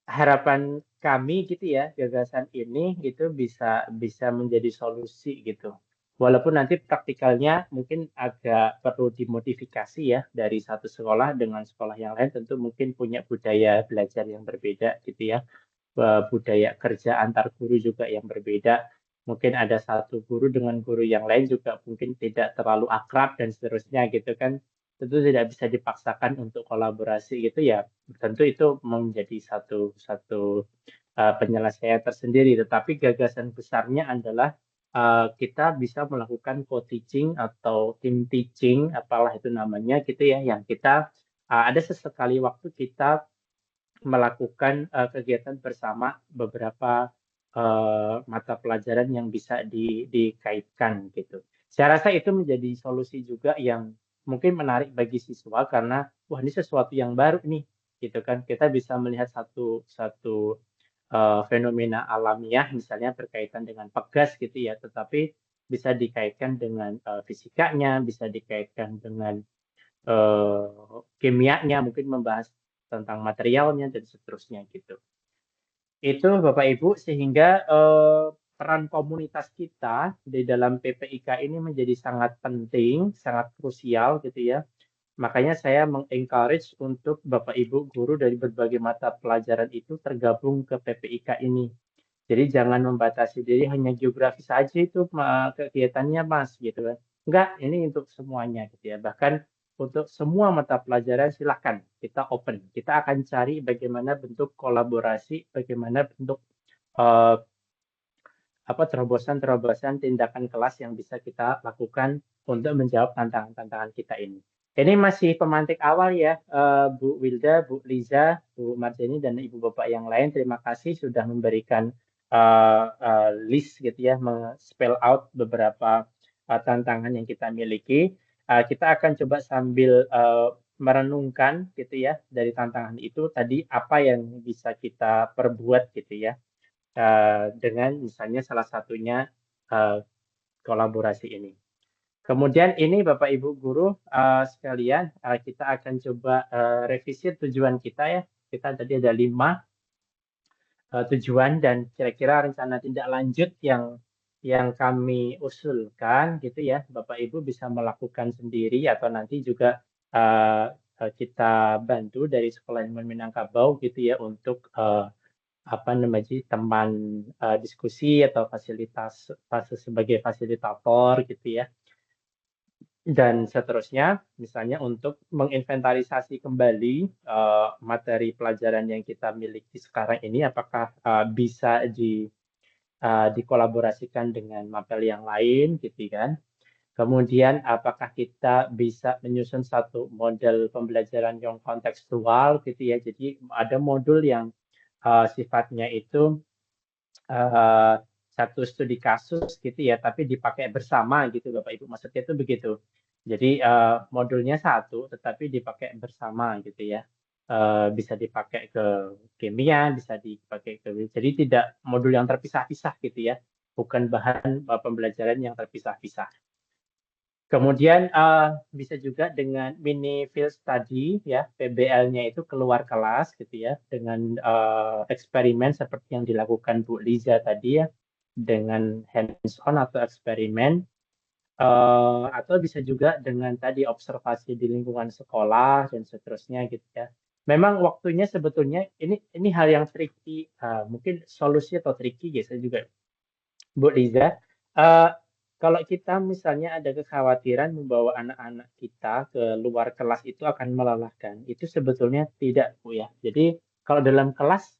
harapan kami gitu ya gagasan ini itu bisa menjadi solusi gitu. Walaupun nanti praktikalnya mungkin agak perlu dimodifikasi ya dari satu sekolah dengan sekolah yang lain tentu mungkin punya budaya belajar yang berbeda gitu ya. Budaya kerja antar guru juga yang berbeda. Mungkin ada satu guru dengan guru yang lain juga mungkin tidak terlalu akrab dan seterusnya gitu kan. Tentu tidak bisa dipaksakan untuk kolaborasi gitu ya. Tentu itu menjadi satu satu penyelesaian tersendiri. Tetapi gagasan besarnya adalah kita bisa melakukan co-teaching atau team teaching, apalah itu namanya gitu ya, yang kita ada sesekali waktu kita melakukan kegiatan bersama beberapa mata pelajaran yang bisa dikaitkan gitu. Saya rasa itu menjadi solusi juga yang mungkin menarik bagi siswa karena wah ini sesuatu yang baru nih, gitu kan. Kita bisa melihat satu fenomena alamiah misalnya berkaitan dengan pegas gitu ya, tetapi bisa dikaitkan dengan fisikanya, bisa dikaitkan dengan kimianya, mungkin membahas tentang materialnya dan seterusnya gitu. Itu Bapak Ibu sehingga peran komunitas kita di dalam PPIK ini menjadi sangat penting, sangat krusial gitu ya. Makanya saya meng-encourage untuk Bapak Ibu guru dari berbagai mata pelajaran itu tergabung ke PPIK ini. Jadi jangan membatasi diri hanya geografi saja itu kegiatannya Mas gitu kan. Enggak, ini untuk semuanya gitu ya. Bahkan untuk semua mata pelajaran silakan kita open. Kita akan cari bagaimana bentuk kolaborasi, bagaimana bentuk eh, terobosan-terobosan tindakan kelas yang bisa kita lakukan untuk menjawab tantangan-tantangan kita ini. Ini masih pemantik awal ya, Bu Wilda, Bu Liza, Bu Marjani, dan Ibu Bapak yang lain. Terima kasih sudah memberikan list gitu ya, spell out beberapa tantangan yang kita miliki. Kita akan coba sambil merenungkan gitu ya dari tantangan itu tadi apa yang bisa kita perbuat gitu ya dengan misalnya salah satunya kolaborasi ini. Kemudian ini Bapak Ibu guru sekalian, kita akan coba revisi tujuan kita ya. Kita tadi ada 5 tujuan dan kira-kira rencana tindak lanjut yang kami usulkan gitu ya. Bapak Ibu bisa melakukan sendiri atau nanti juga kita bantu dari Sekolah Ilmu Minangkabau gitu ya untuk teman diskusi atau sebagai fasilitator gitu ya. Dan seterusnya, misalnya untuk menginventarisasi kembali materi pelajaran yang kita miliki sekarang ini, apakah bisa dikolaborasikan dengan mapel yang lain, gitu kan? Kemudian, apakah kita bisa menyusun satu model pembelajaran yang kontekstual, gitu ya? Jadi ada modul yang sifatnya itu satu studi kasus gitu ya, tapi dipakai bersama gitu Bapak Ibu, maksudnya itu begitu. Jadi modulnya satu, tetapi dipakai bersama gitu ya. Bisa dipakai ke kimia, bisa dipakai ke, jadi tidak modul yang terpisah-pisah gitu ya, bukan bahan pembelajaran yang terpisah-pisah. Kemudian bisa juga dengan mini field study ya, PBL-nya itu keluar kelas gitu ya, dengan eksperimen seperti yang dilakukan Bu Liza tadi ya, dengan hands-on atau eksperimen, atau bisa juga dengan tadi observasi di lingkungan sekolah dan seterusnya gitu ya. Memang waktunya sebetulnya ini hal yang tricky, mungkin solusi atau tricky ya saya juga Bu Liza. Kalau kita misalnya ada kekhawatiran membawa anak-anak kita ke luar kelas itu akan melelahkan, itu sebetulnya tidak Bu ya. Jadi kalau dalam kelas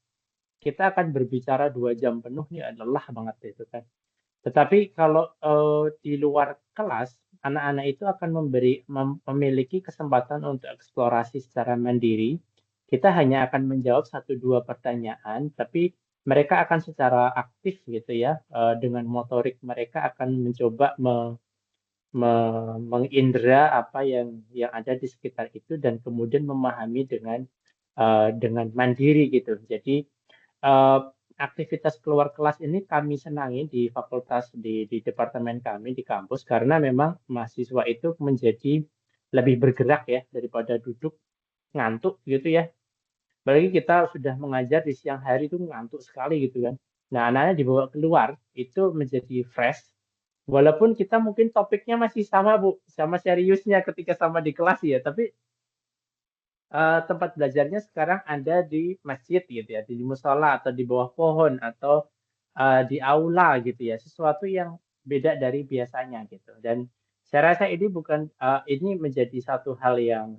kita akan berbicara 2 jam penuh ya lelah banget itu kan. Tetapi kalau di luar kelas, anak-anak itu akan memiliki kesempatan untuk eksplorasi secara mandiri. Kita hanya akan menjawab 1-2 pertanyaan, tapi mereka akan secara aktif gitu ya, dengan motorik mereka akan mencoba mengindra apa yang ada di sekitar itu dan kemudian memahami dengan mandiri gitu. Jadi aktivitas keluar kelas ini kami senangi di fakultas di departemen kami di kampus karena memang mahasiswa itu menjadi lebih bergerak ya daripada duduk ngantuk gitu ya. Apalagi kita sudah mengajar di siang hari itu ngantuk sekali gitu kan. Nah, anak-anak dibawa keluar itu menjadi fresh. Walaupun kita mungkin topiknya masih sama Bu, sama seriusnya ketika sama di kelas ya, tapi tempat belajarnya sekarang ada di masjid gitu ya, di musola atau di bawah pohon atau di aula gitu ya, sesuatu yang beda dari biasanya gitu. Dan saya rasa ini ini menjadi satu hal yang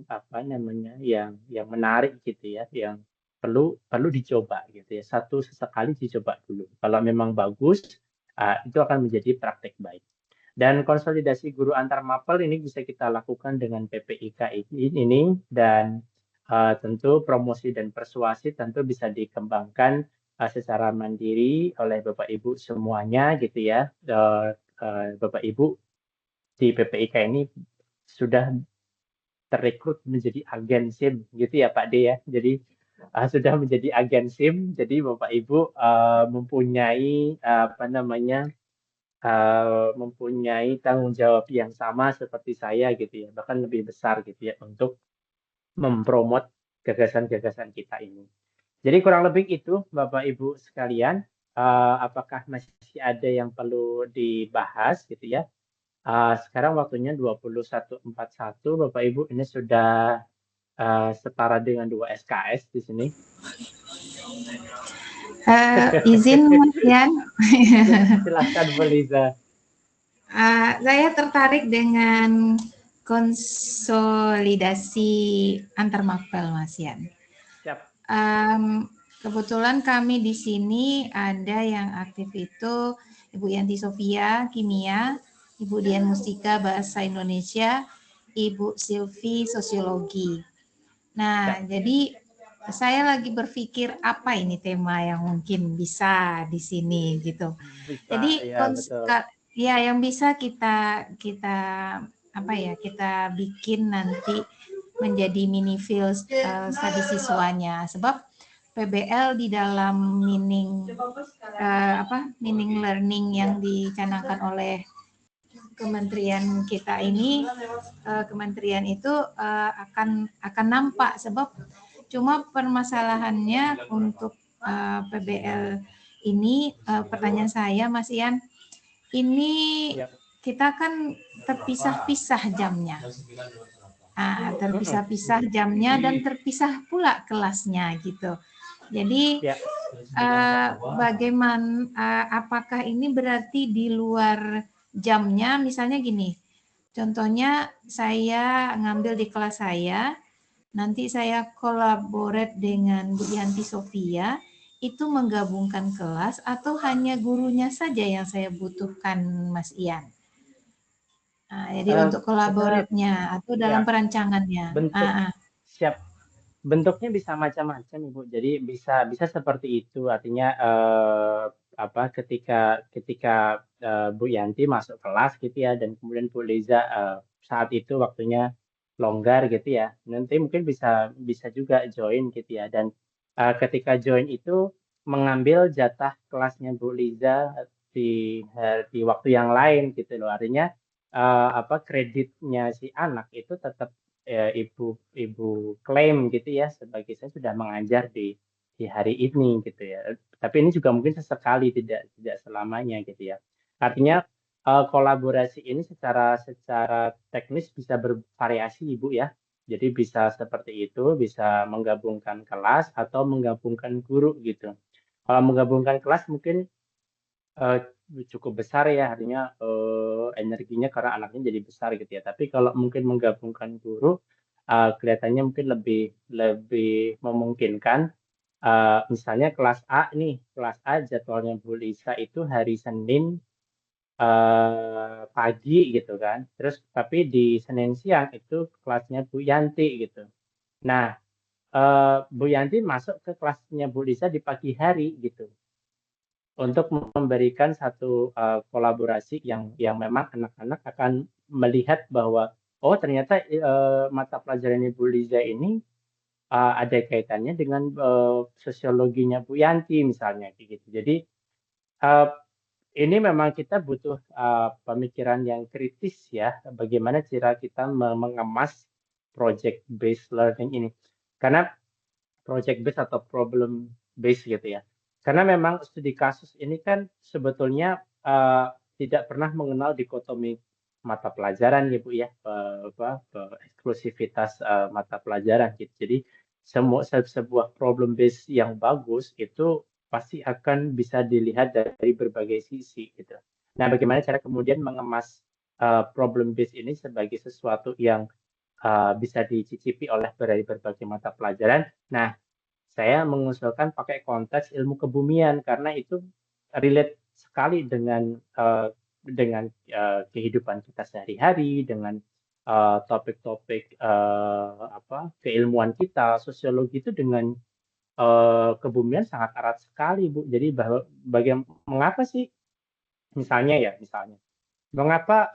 apa namanya, yang menarik gitu ya, yang perlu dicoba gitu ya. Sesekali dicoba dulu. Kalau memang bagus, itu akan menjadi praktek baik. Dan konsolidasi guru antar mapel ini bisa kita lakukan dengan PPIK ini dan tentu promosi dan persuasi tentu bisa dikembangkan secara mandiri oleh Bapak Ibu semuanya gitu ya. Bapak Ibu di PPIK ini sudah terrekrut menjadi agen SIM gitu ya Pak D ya. Jadi sudah menjadi agen SIM, jadi Bapak Ibu mempunyai mempunyai tanggung jawab yang sama seperti saya gitu ya, bahkan lebih besar gitu ya untuk mempromot gagasan-gagasan kita ini. Jadi kurang lebih itu Bapak Ibu sekalian, apakah masih ada yang perlu dibahas gitu ya? Sekarang waktunya 21.41, Bapak Ibu ini sudah setara dengan 2 SKS di sini. Izin Mas Yan. Silahkan Bu Liza. Saya tertarik dengan konsolidasi antar mapel Mas Yan. Siap. Kebetulan kami di sini ada yang aktif itu Ibu Yanti Sofia, Kimia, Ibu Dian Mustika, Bahasa Indonesia, Ibu Silvi, Sosiologi. Nah, jadi saya lagi berpikir apa ini tema yang mungkin bisa di sini gitu. Bisa, Jadi ya, betul. ya yang bisa kita bikin nanti menjadi mini field study siswanya, sebab PBL di dalam meaning learning yang dicanangkan oleh kementerian kita ini, kementerian itu akan nampak, sebab cuma permasalahannya untuk PBL ini, pertanyaan saya Mas Ian, ini kita kan terpisah-pisah jamnya. Terpisah-pisah jamnya dan terpisah pula kelasnya gitu. Jadi bagaimana, apakah ini berarti di luar jamnya, misalnya gini, contohnya saya ngambil di kelas saya, nanti saya kolaborate dengan Bu Yanti Sofia, itu menggabungkan kelas atau hanya gurunya saja yang saya butuhkan Mas Ian? Jadi untuk kolaborate-nya atau dalam perancangannya. Siap. Bentuknya bisa macam-macam Ibu. Jadi bisa seperti itu. Artinya ketika Bu Yanti masuk kelas gitu ya, dan kemudian Bu Liza saat itu waktunya longgar gitu ya, nanti mungkin bisa juga join gitu ya, dan ketika join itu mengambil jatah kelasnya Bu Liza di waktu yang lain gitu loh. Artinya kreditnya si anak itu tetap ibu klaim gitu ya, sebagai saya sudah mengajar di hari ini gitu ya. Tapi ini juga mungkin sesekali, tidak selamanya gitu ya. Artinya kolaborasi ini secara teknis bisa bervariasi Ibu ya. Jadi bisa seperti itu, bisa menggabungkan kelas atau menggabungkan guru gitu. Kalau menggabungkan kelas mungkin cukup besar ya, artinya energinya karena anaknya jadi besar gitu ya. Tapi kalau mungkin menggabungkan guru, kelihatannya mungkin lebih memungkinkan. Misalnya kelas A nih, kelas A jadwalnya Bu Lisa itu hari Senin pagi gitu kan. Terus tapi di Senin siang itu kelasnya Bu Yanti gitu. Nah, Bu Yanti masuk ke kelasnya Bu Lisa di pagi hari gitu, untuk memberikan satu kolaborasi yang memang anak-anak akan melihat bahwa oh ternyata mata pelajaran Bu Liza ini ada kaitannya dengan sosiologinya Bu Yanti misalnya gitu. Jadi ini memang kita butuh pemikiran yang kritis ya, bagaimana cara kita mengemas project based learning ini. Karena project based atau problem based gitu ya. Karena memang studi kasus ini kan sebetulnya tidak pernah mengenal dikotomi mata pelajaran ya Bu ya, eksklusivitas mata pelajaran gitu. Jadi sebuah problem based yang bagus itu pasti akan bisa dilihat dari berbagai sisi gitu. Nah, bagaimana cara kemudian mengemas problem based ini sebagai sesuatu yang bisa dicicipi oleh berbagai mata pelajaran. Nah, saya mengusulkan pakai konteks ilmu kebumian karena itu relate sekali dengan kehidupan kita sehari-hari, dengan topik-topik keilmuan kita. Sosiologi itu dengan kebumian sangat erat sekali, Bu. Jadi mengapa sih misalnya mengapa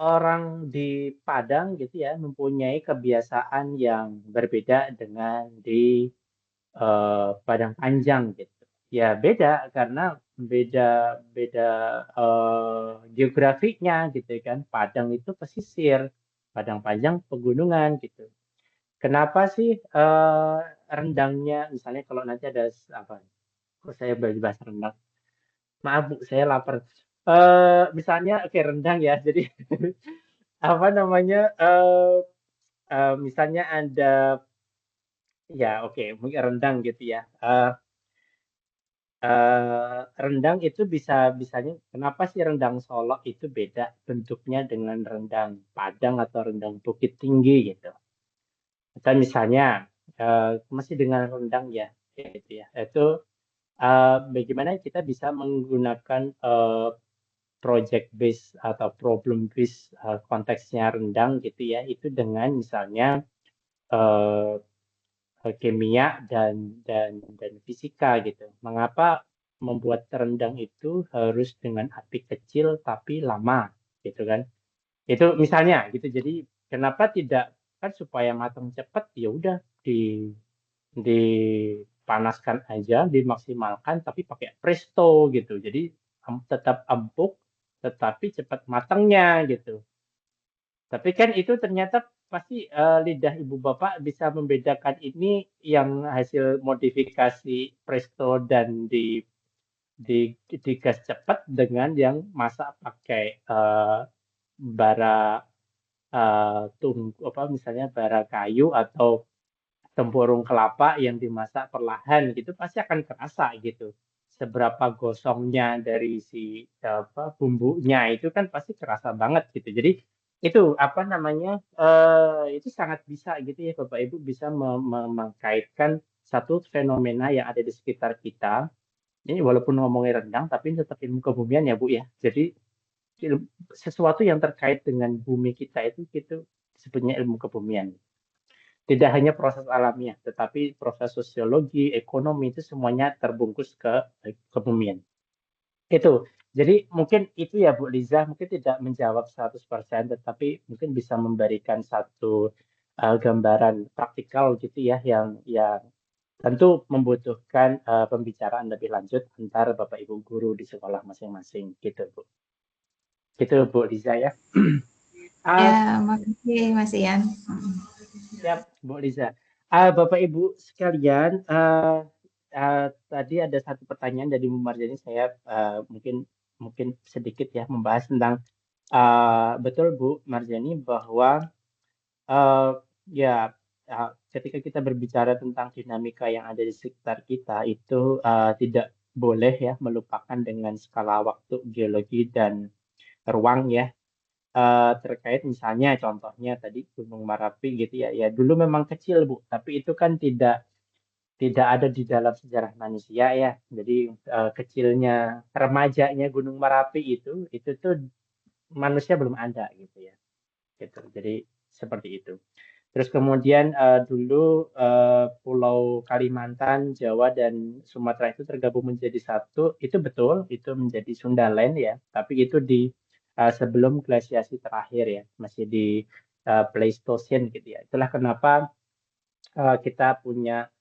orang di Padang gitu ya mempunyai kebiasaan yang berbeda dengan di Padang Panjang gitu. Ya beda karena beda beda geografinya gitu kan. Padang itu pesisir, Padang Panjang pegunungan gitu. Kenapa sih rendangnya misalnya kalau nanti ada apa? Kok saya bahas rendang? Maaf Bu, saya lapar. Misalnya oke rendang ya. Jadi apa namanya? Misalnya ada ya oke mungkin rendang gitu ya. Rendang itu bisanya kenapa sih rendang Solo itu beda bentuknya dengan rendang Padang atau rendang Bukit Tinggi gitu. Atau misalnya masih dengan rendang ya, gitu ya. Itu bagaimana kita bisa menggunakan project base atau problem base konteksnya rendang gitu ya, itu dengan misalnya eh, kimia dan fisika gitu. Mengapa membuat rendang itu harus dengan api kecil tapi lama gitu kan? Itu misalnya gitu. Jadi kenapa tidak kan supaya matang cepat ya udah dipanaskan aja, dimaksimalkan tapi pakai presto gitu. Jadi tetap empuk tetapi cepat matangnya gitu. Tapi kan itu ternyata pasti lidah ibu bapak bisa membedakan ini yang hasil modifikasi presto dan di gas cepat dengan yang masak pakai bara apa misalnya bara kayu atau tempurung kelapa yang dimasak perlahan gitu pasti akan kerasa gitu. Seberapa gosongnya dari si apa bumbunya itu kan pasti kerasa banget gitu. Jadi itu apa namanya itu sangat bisa gitu ya Bapak Ibu bisa mengkaitkan satu fenomena yang ada di sekitar kita. Ini walaupun ngomongin rendang tapi ini tetap ilmu kebumian ya Bu ya. Jadi sesuatu yang terkait dengan bumi kita itu gitu sebetulnya ilmu kebumian. Tidak hanya proses alamiah, tetapi proses sosiologi, ekonomi itu semuanya terbungkus ke kebumian. Itu. Jadi mungkin itu ya Bu Liza, mungkin tidak menjawab 100%, tetapi mungkin bisa memberikan satu gambaran praktikal gitu ya, yang tentu membutuhkan pembicaraan lebih lanjut antara Bapak Ibu guru di sekolah masing-masing gitu Bu. Gitu Bu Liza ya. Ya, makasih Mas Ian. Siap, Bu Liza. Bapak Ibu sekalian, tadi ada satu pertanyaan dari Bu Marjani. Saya mungkin sedikit ya membahas tentang betul Bu Marjani bahwa ya ketika kita berbicara tentang dinamika yang ada di sekitar kita itu tidak boleh ya melupakan dengan skala waktu, geologi dan ruang ya. Terkait misalnya contohnya tadi Gunung Merapi gitu ya. Ya dulu memang kecil Bu, tapi itu kan tidak ada di dalam sejarah manusia ya. Jadi kecilnya remajanya Gunung Merapi itu tuh manusia belum ada gitu ya. Gitu. Jadi seperti itu. Terus kemudian dulu Pulau Kalimantan, Jawa dan Sumatera itu tergabung menjadi satu. Itu betul, itu menjadi Sundaland ya. Tapi itu di sebelum glasiasi terakhir ya, masih di Pleistocene gitu ya. Itulah kenapa kita punya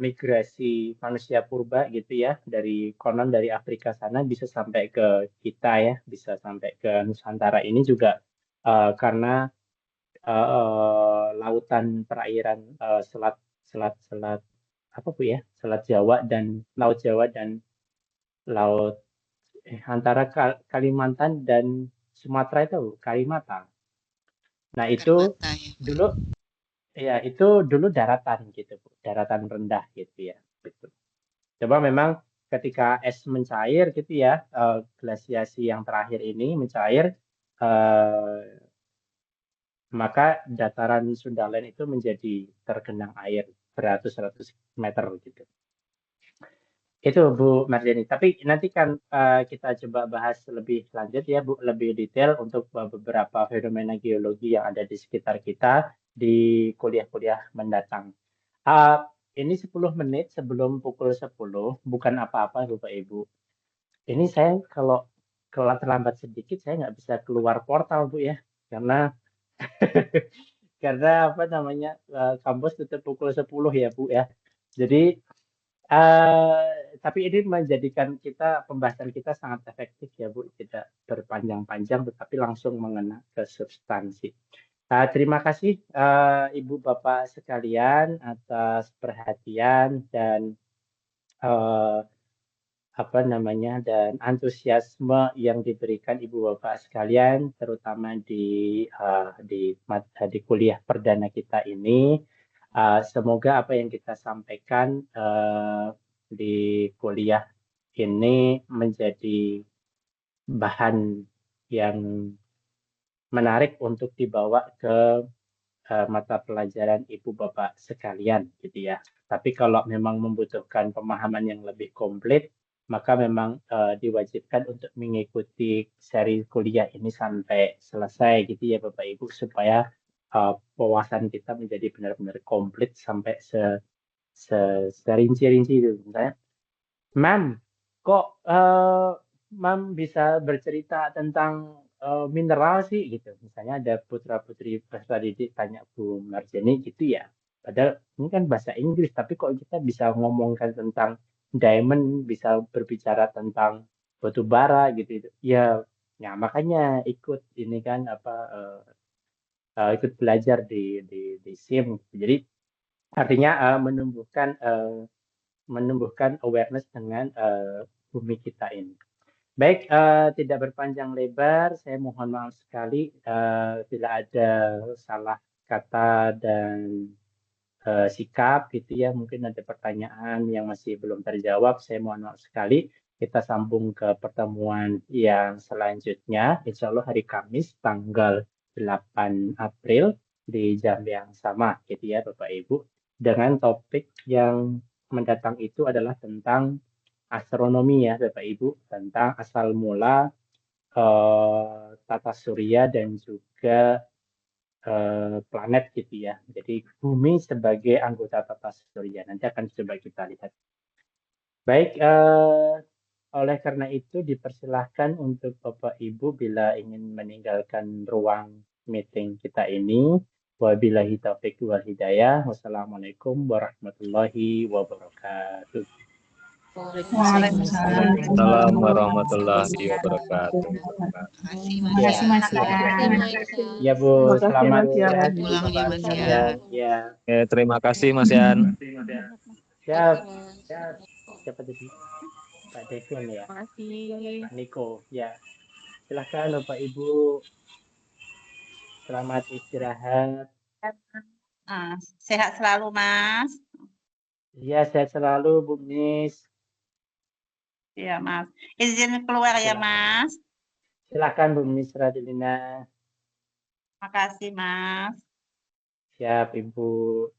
migrasi manusia purba gitu ya dari konon dari Afrika sana bisa sampai ke kita ya, bisa sampai ke Nusantara ini juga karena lautan perairan selat selat selat apa Bu ya Selat Jawa dan Laut Jawa dan laut antara Kalimantan dan Sumatera itu Kalimantan. Nah itu Karimata ya. dulu ya itu dulu daratan gitu Bu, daratan rendah gitu ya. Gitu. Coba memang ketika es mencair gitu ya, glasiasi yang terakhir ini mencair, maka dataran Sundaland itu menjadi tergenang air beratus-ratus meter gitu. Itu Bu Marjani. Tapi nanti kan kita coba bahas lebih lanjut ya Bu, lebih detail untuk beberapa fenomena geologi yang ada di sekitar kita di kuliah-kuliah mendatang. Uh, ini 10 menit sebelum pukul 10, bukan apa-apa Bapak Ibu. Ini saya kalau kalau terlambat sedikit saya nggak bisa keluar portal Bu ya, karena karena apa namanya kampus tutup pukul 10 ya Bu ya. Jadi tapi ini menjadikan pembahasan kita sangat efektif ya Bu, tidak berpanjang-panjang tetapi langsung mengena ke substansi. Terima kasih Ibu Bapak sekalian atas perhatian dan dan antusiasme yang diberikan Ibu Bapak sekalian, terutama di kuliah perdana kita ini. Semoga apa yang kita sampaikan di kuliah ini menjadi bahan yang menarik untuk dibawa ke mata pelajaran Ibu Bapak sekalian gitu ya. Tapi kalau memang membutuhkan pemahaman yang lebih komplit, maka memang diwajibkan untuk mengikuti seri kuliah ini sampai selesai gitu ya Bapak Ibu, supaya wawasan kita menjadi benar-benar komplit sampai serinci-rinci itu. Misalnya, Mam, kok Mam bisa bercerita tentang mineral sih gitu. Misalnya ada putra-putri peserta didik tanya Bu Marjani gitu ya. Padahal ini kan bahasa Inggris, tapi kok kita bisa ngomongkan tentang diamond, bisa berbicara tentang batu bara gitu. Ya, ya makanya ikut ini kan ikut belajar di SIM. Jadi artinya menumbuhkan awareness dengan bumi kita ini. Baik, tidak berpanjang lebar, saya mohon maaf sekali bila ada salah kata dan sikap gitu ya. Mungkin ada pertanyaan yang masih belum terjawab, saya mohon maaf sekali. Kita sambung ke pertemuan yang selanjutnya, insya Allah hari Kamis tanggal 8 April di jam yang sama gitu ya Bapak Ibu. Dengan topik yang mendatang itu adalah tentang astronomi ya Bapak Ibu, tentang asal mula tata surya dan juga planet gitu ya. Jadi bumi sebagai anggota tata surya. Nanti akan coba kita lihat. Baik, oleh karena itu dipersilahkan untuk Bapak Ibu bila ingin meninggalkan ruang meeting kita ini. Wabillahi taufiq wal hidayah. Wassalamualaikum warahmatullahi wabarakatuh. Waalaikumsalam warahmatullahi wabarakatuh. Terima kasih Mas Terima kasih Mas Yan. Yan. Ya Bu, selamat istirahat Bu Pulang ya, Bapak Mas sekalian. Yan. Ya, Terima kasih Mas Yan. siap. Oke, Mas. Siapa tadi? Pak Devin ya, Makasih. Pak Niko. Ya, silahkan Bapak Ibu. Selamat istirahat. Sehat selalu, Mas. Ya, sehat selalu Bu Nis. Ya, Mas. Izin keluar ya, Silakan. Mas. Silahkan Bu Nis Radilina. Makasih, Mas. Siap Ibu.